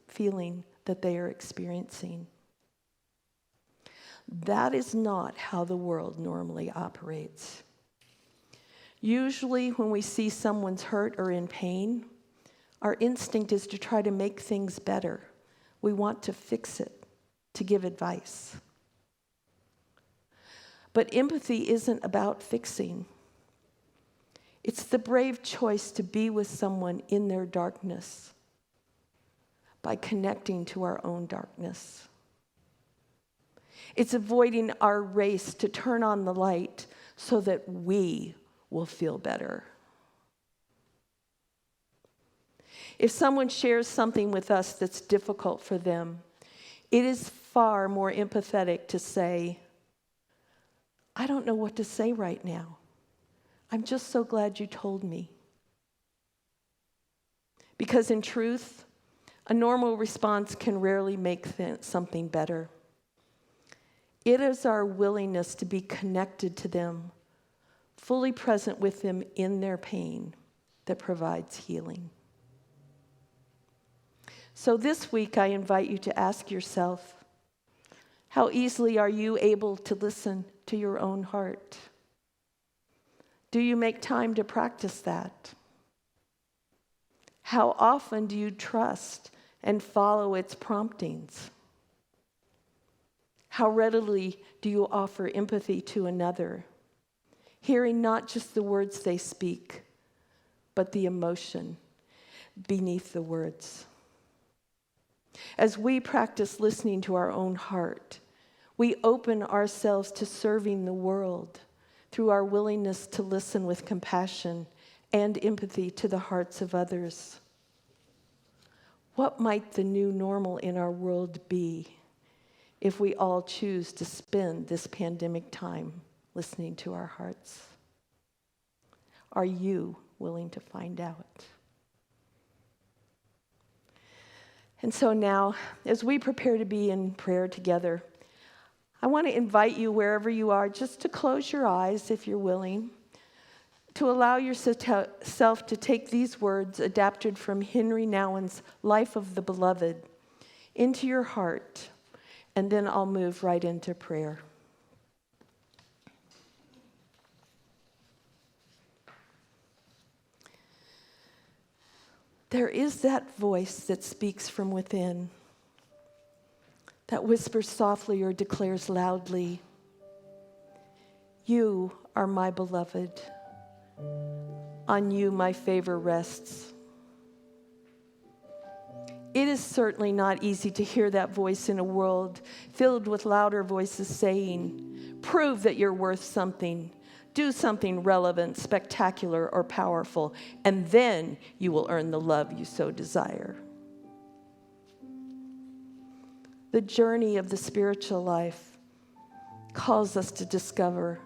feeling that they are experiencing. That is not how the world normally operates. Usually when we see someone's hurt or in pain, our instinct is to try to make things better. We want to fix it, to give advice. But empathy isn't about fixing. It's the brave choice to be with someone in their darkness by connecting to our own darkness. It's avoiding our race to turn on the light so that we will feel better. If someone shares something with us that's difficult for them, it is far more empathetic to say, I don't know what to say right now. I'm just so glad you told me. Because in truth, a normal response can rarely make something better. It is our willingness to be connected to them, fully present with them in their pain, that provides healing. So this week, I invite you to ask yourself, how easily are you able to listen to your own heart? Do you make time to practice that? How often do you trust and follow its promptings? How readily do you offer empathy to another, hearing not just the words they speak, but the emotion beneath the words? As we practice listening to our own heart, we open ourselves to serving the world through our willingness to listen with compassion and empathy to the hearts of others. What might the new normal in our world be if we all choose to spend this pandemic time listening to our hearts? Are you willing to find out? And so now, as we prepare to be in prayer together, I want to invite you, wherever you are, just to close your eyes if you're willing, to allow yourself to take these words adapted from Henry Nouwen's Life of the Beloved into your heart, and then I'll move right into prayer. There is that voice that speaks from within, that whispers softly or declares loudly, "You are my beloved. On you my favor rests." It is certainly not easy to hear that voice in a world filled with louder voices saying, "Prove that you're worth something. Do something relevant, spectacular, or powerful, and then you will earn the love you so desire." The journey of the spiritual life calls us to discover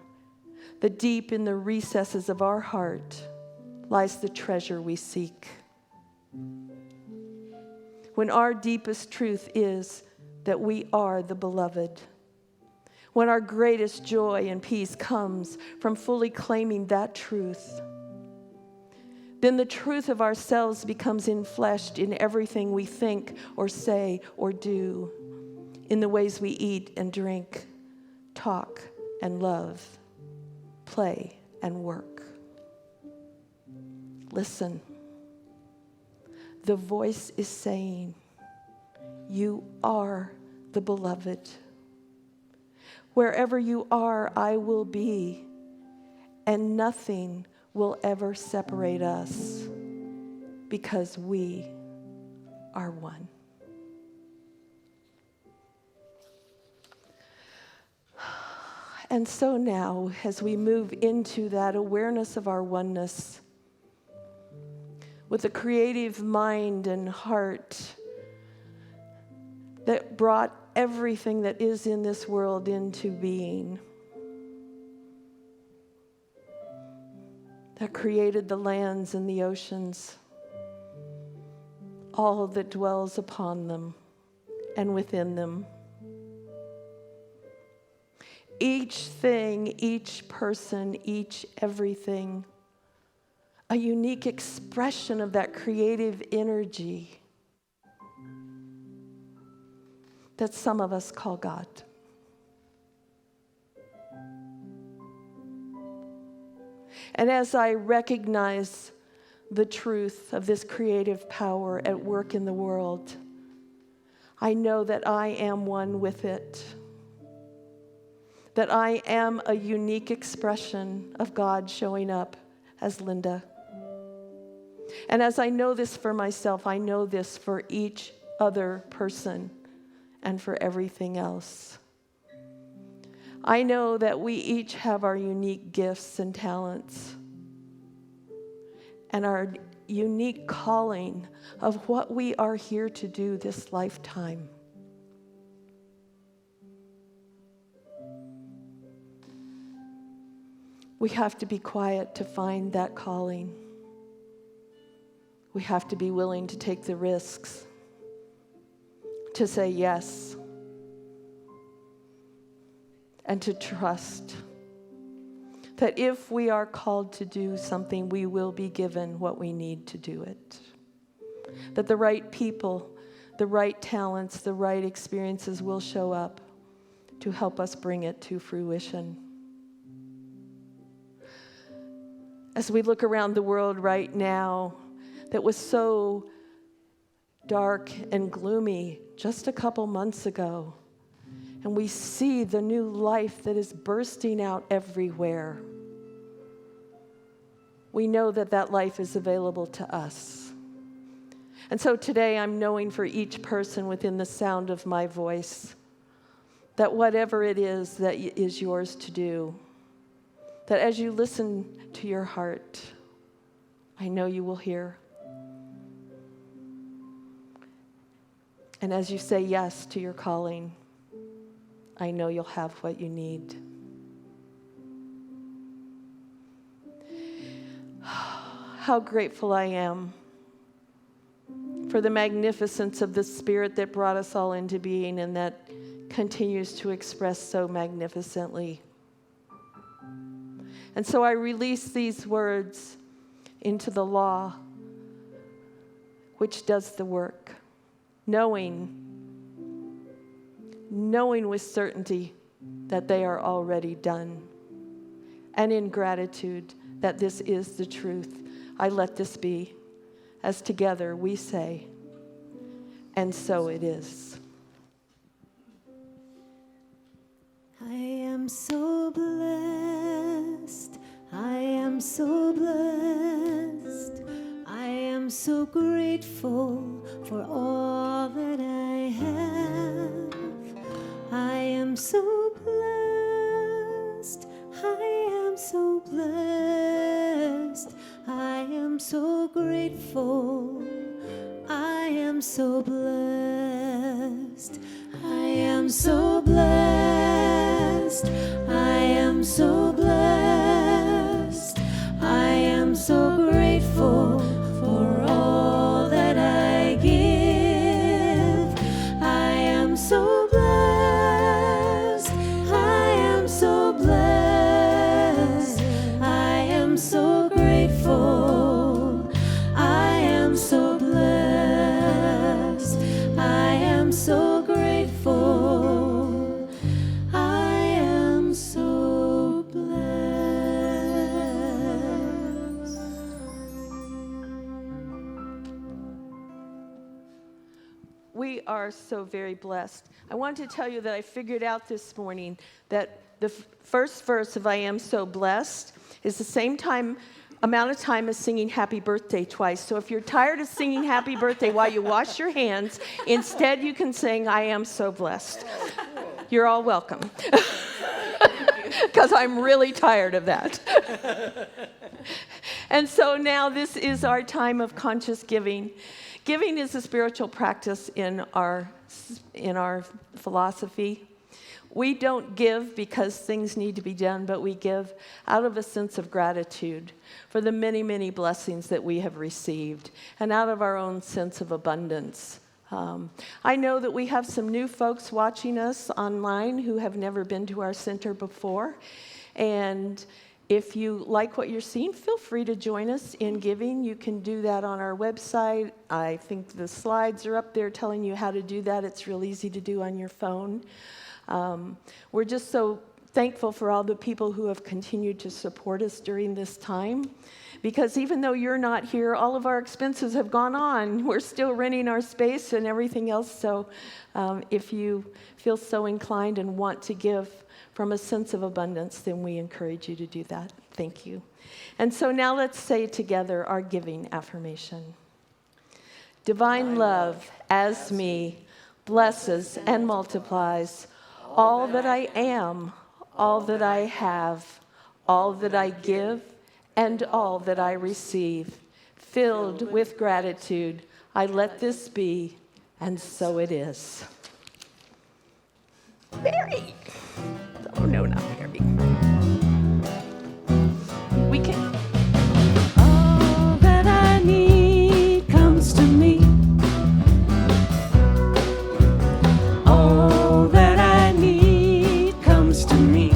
that deep in the recesses of our heart lies the treasure we seek. When our deepest truth is that we are the beloved, when our greatest joy and peace comes from fully claiming that truth, then the truth of ourselves becomes enfleshed in everything we think or say or do, in the ways we eat and drink, talk and love, play and work. Listen. The voice is saying, "You are the beloved. Wherever you are, I will be, and nothing will ever separate us because we are one." And so now, as we move into that awareness of our oneness, with a creative mind and heart that brought everything that is in this world into being, that created the lands and the oceans, all that dwells upon them and within them. Each thing, each person, each everything, a unique expression of that creative energy that some of us call God. And as I recognize the truth of this creative power at work in the world, I know that I am one with it, that I am a unique expression of God showing up as Linda. And as I know this for myself, I know this for each other person and for everything else. I know that we each have our unique gifts and talents and our unique calling of what we are here to do this lifetime. We have to be quiet to find that calling. We have to be willing to take the risks, to say yes, and to trust that if we are called to do something, we will be given what we need to do it. That the right people, the right talents, the right experiences will show up to help us bring it to fruition. As we look around the world right now, that was so dark and gloomy just a couple months ago, and we see the new life that is bursting out everywhere, we know that that life is available to us. And so today I'm knowing for each person within the sound of my voice that whatever it is that is yours to do, that as you listen to your heart, I know you will hear. And as you say yes to your calling, I know you'll have what you need. How grateful I am for the magnificence of the Spirit that brought us all into being and that continues to express so magnificently. And so I release these words into the law, which does the work, knowing with certainty that they are already done, and in gratitude that this is the truth. I let this be, as together we say, and so it is. I am so blessed. I am so blessed. I am so grateful for all that I have. I am so blessed. I am so blessed. I am so grateful. I am so blessed. I am so blessed. I am so blessed. I am so grateful for all that I give. I am so blessed. I am so blessed. I am so grateful. I am so blessed. I am so grateful. I am so blessed. We are so very blessed. I want to tell you that I figured out this morning that the first verse of I Am So Blessed is the same amount of time as singing Happy Birthday twice. So if you're tired of singing Happy Birthday while you wash your hands, instead you can sing I Am So Blessed. You're all welcome. Because I'm really tired of that. And so now this is our time of conscious giving. Giving is a spiritual practice in our philosophy. We don't give because things need to be done, but we give out of a sense of gratitude for the many, many blessings that we have received and out of our own sense of abundance. I know that we have some new folks watching us online who have never been to our center before. And if you like what you're seeing, feel free to join us in giving. You can do that on our website. I think the slides are up there telling you how to do that. It's real easy to do on your phone. We're just so thankful for all the people who have continued to support us during this time. Because even though you're not here, all of our expenses have gone on. We're still renting our space and everything else. So if you feel so inclined and want to give from a sense of abundance, then we encourage you to do that. Thank you. And so now let's say together our giving affirmation. Divine love as me blesses and multiplies all that I am, all that I have, all that I give, and all that I receive. Filled with gratitude, I let this be, and so it is. Mary! Oh, no, not Mary. We can. All that I need comes to me. All that I need comes to me.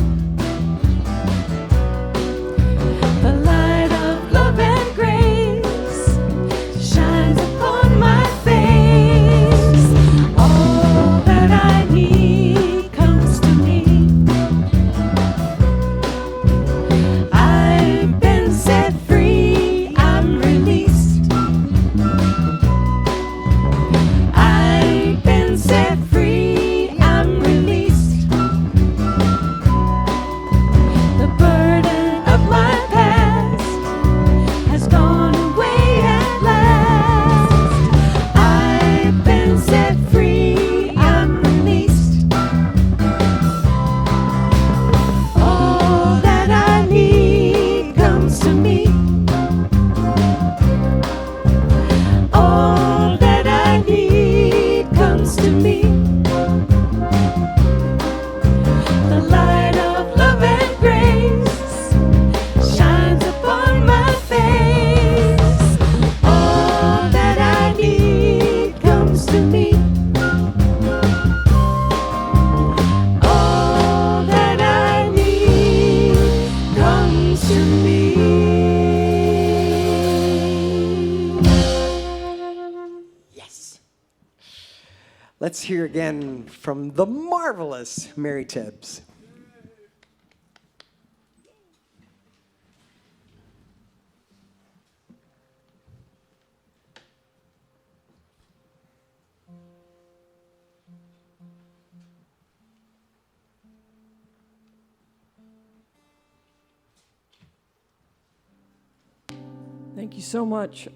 The light of love and grace shines upon my face. All that I need comes to me. me. The light of love and grace shines upon my face. All that I need comes to me. All that I need comes to me. Yes. Let's hear again from the marvelous Mary Tibbs. Thank you so much.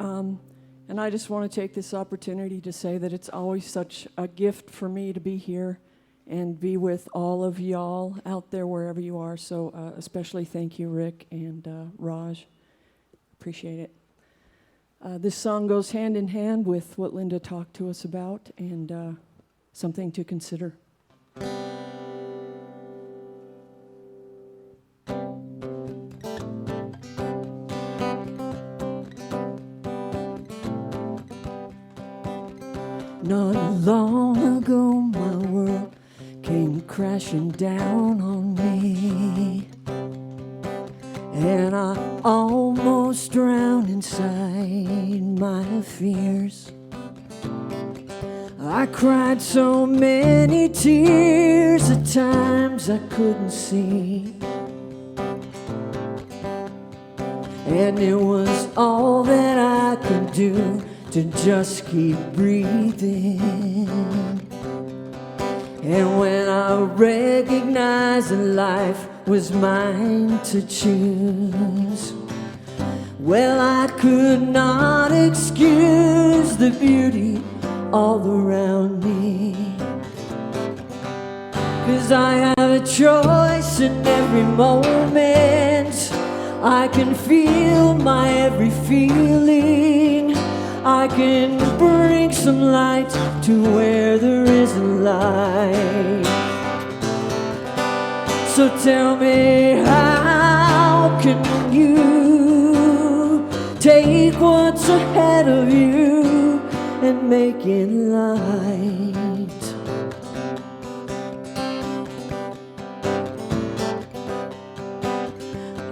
And I just want to take this opportunity to say that it's always such a gift for me to be here and be with all of y'all out there wherever you are. So especially thank you, Rick and Raj. Appreciate it. This song goes hand in hand with what Linda talked to us about, and something to consider. Not long ago, my world came crashing down on me, and I almost drowned inside my fears. I cried so many tears, at times I couldn't see, and it was all that I could do to just keep breathing. And when I recognized that life was mine to choose, well, I could not excuse the beauty all around me. 'Cause I have a choice in every moment. I can feel my every feeling. I can bring some light to where there isn't light. So tell me, how can you take what's ahead of you and make it light?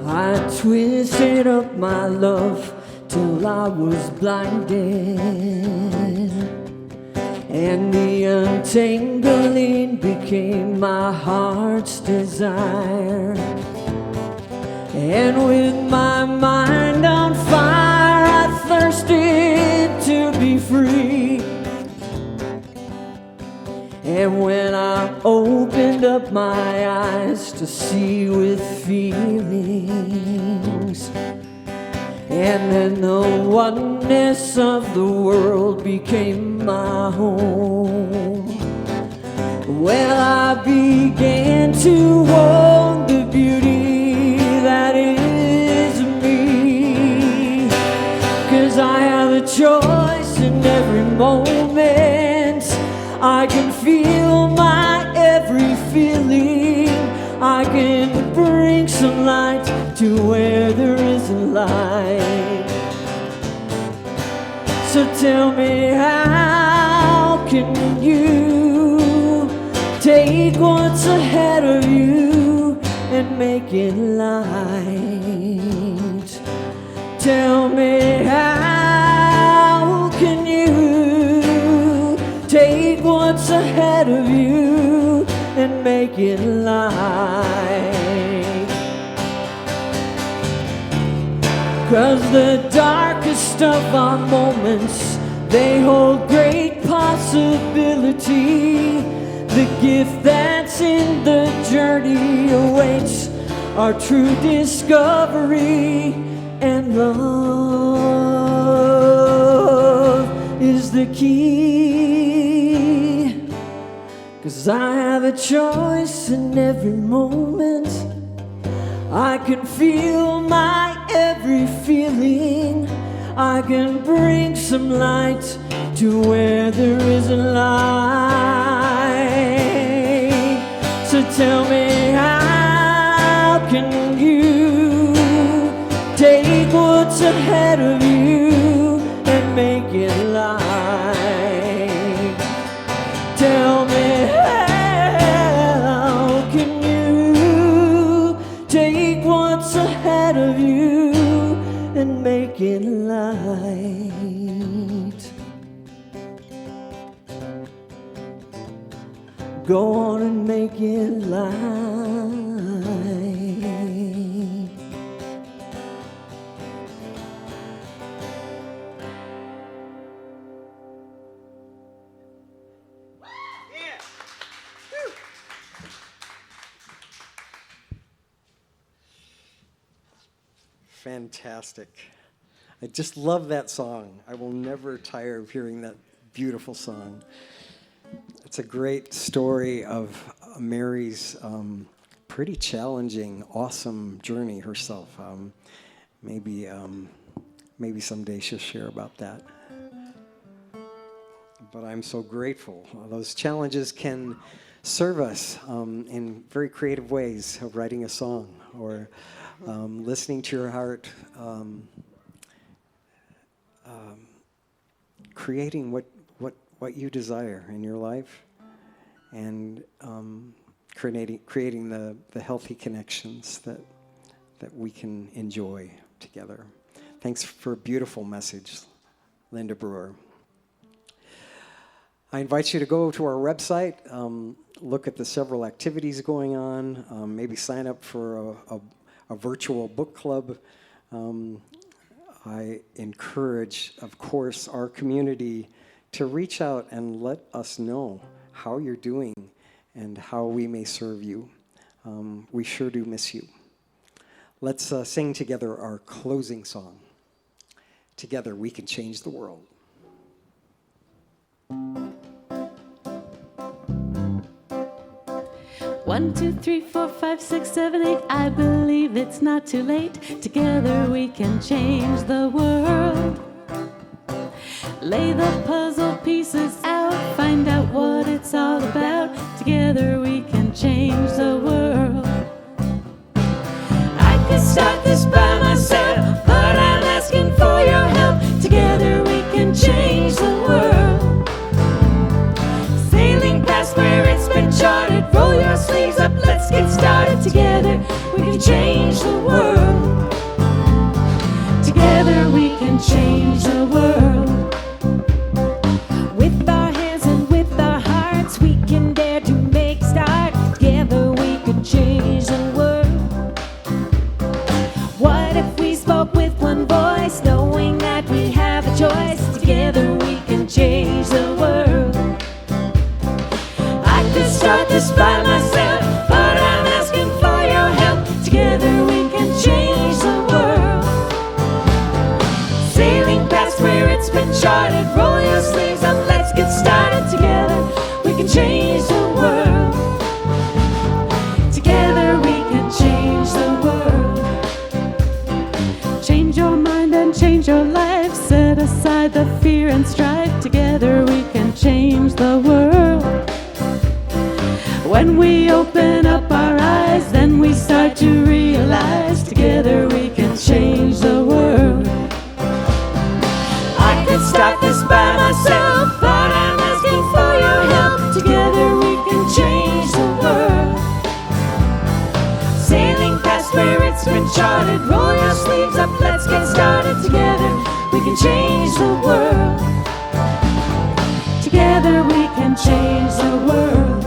I twisted up my love till I was blinded, and the untangling became my heart's desire. And with my mind on fire, I thirsted to be free. And when I opened up my eyes to see with feelings, and then the oneness of the world became my home, well, I began to want the beauty that is me. 'Cause I have a choice in every moment. I can feel my every feeling. I can bring some light to where there isn't light. So tell me, how can you take what's ahead of you and make it light? Tell me, how can you take what's ahead of you and make it light? 'Cause the darkest of our moments, they hold great possibility. The gift that's in the journey awaits our true discovery. And love is the key. 'Cause I have a choice in every moment. I can feel my every feeling. I can bring some light to to where there isn't light. So tell me, how can you take what's ahead of you and make it light? Tell me, how can you take what's ahead of you and make it light? Go on and make it light. Fantastic. I just love that song. I will never tire of hearing that beautiful song. It's a great story of Mary's pretty challenging, awesome journey herself. Maybe someday she'll share about that. But I'm so grateful. Those challenges can serve us in very creative ways of writing a song or listening to your heart, creating what you desire in your life, and creating the healthy connections that we can enjoy together. Thanks for a beautiful message, Linda Brewer. I invite you to go to our website, look at the several activities going on, maybe sign up for a virtual book club. I encourage, of course, our community to reach out and let us know how you're doing and how we may serve you. We sure do miss you. Let's sing together our closing song. Together we can change the world. 1, 2, 3, 4, 5, 6, 7, 8. I believe it's not too late. Together we can change the world. Lay the puzzle pieces out, find out what it's all about. Together we can change the world. I could start this by myself, but I'm asking for your help. Together we can change the world. Sailing past where it's been charted, roll your sleeves up, let's get started. Together we can change the world. Together we can change the world. With our hands and with our hearts, we can dare to make start. Together we can change the world. What if we spoke with one voice, knowing that we have a choice? Together we can change the world. I could start this by myself, but I'm asking for your help. Together we can change the world. Sailing past where it's been charted, roll your sleeves up, let's get started. Together we can change the world. Together we can change the world. Change your mind and change your life. Set aside the fear and strife. Together we can change the world. When we open up our eyes, then we start to realize. Together we can change the world. I could start this by myself, but I'm asking for your help. Together we can change the world. Sailing past where it's been charted, roll your sleeves up, let's get started. Together we can change the world. Together we can change the world.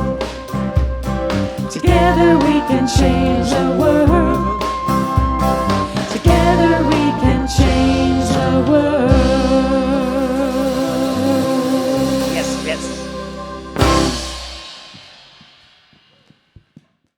Together we can change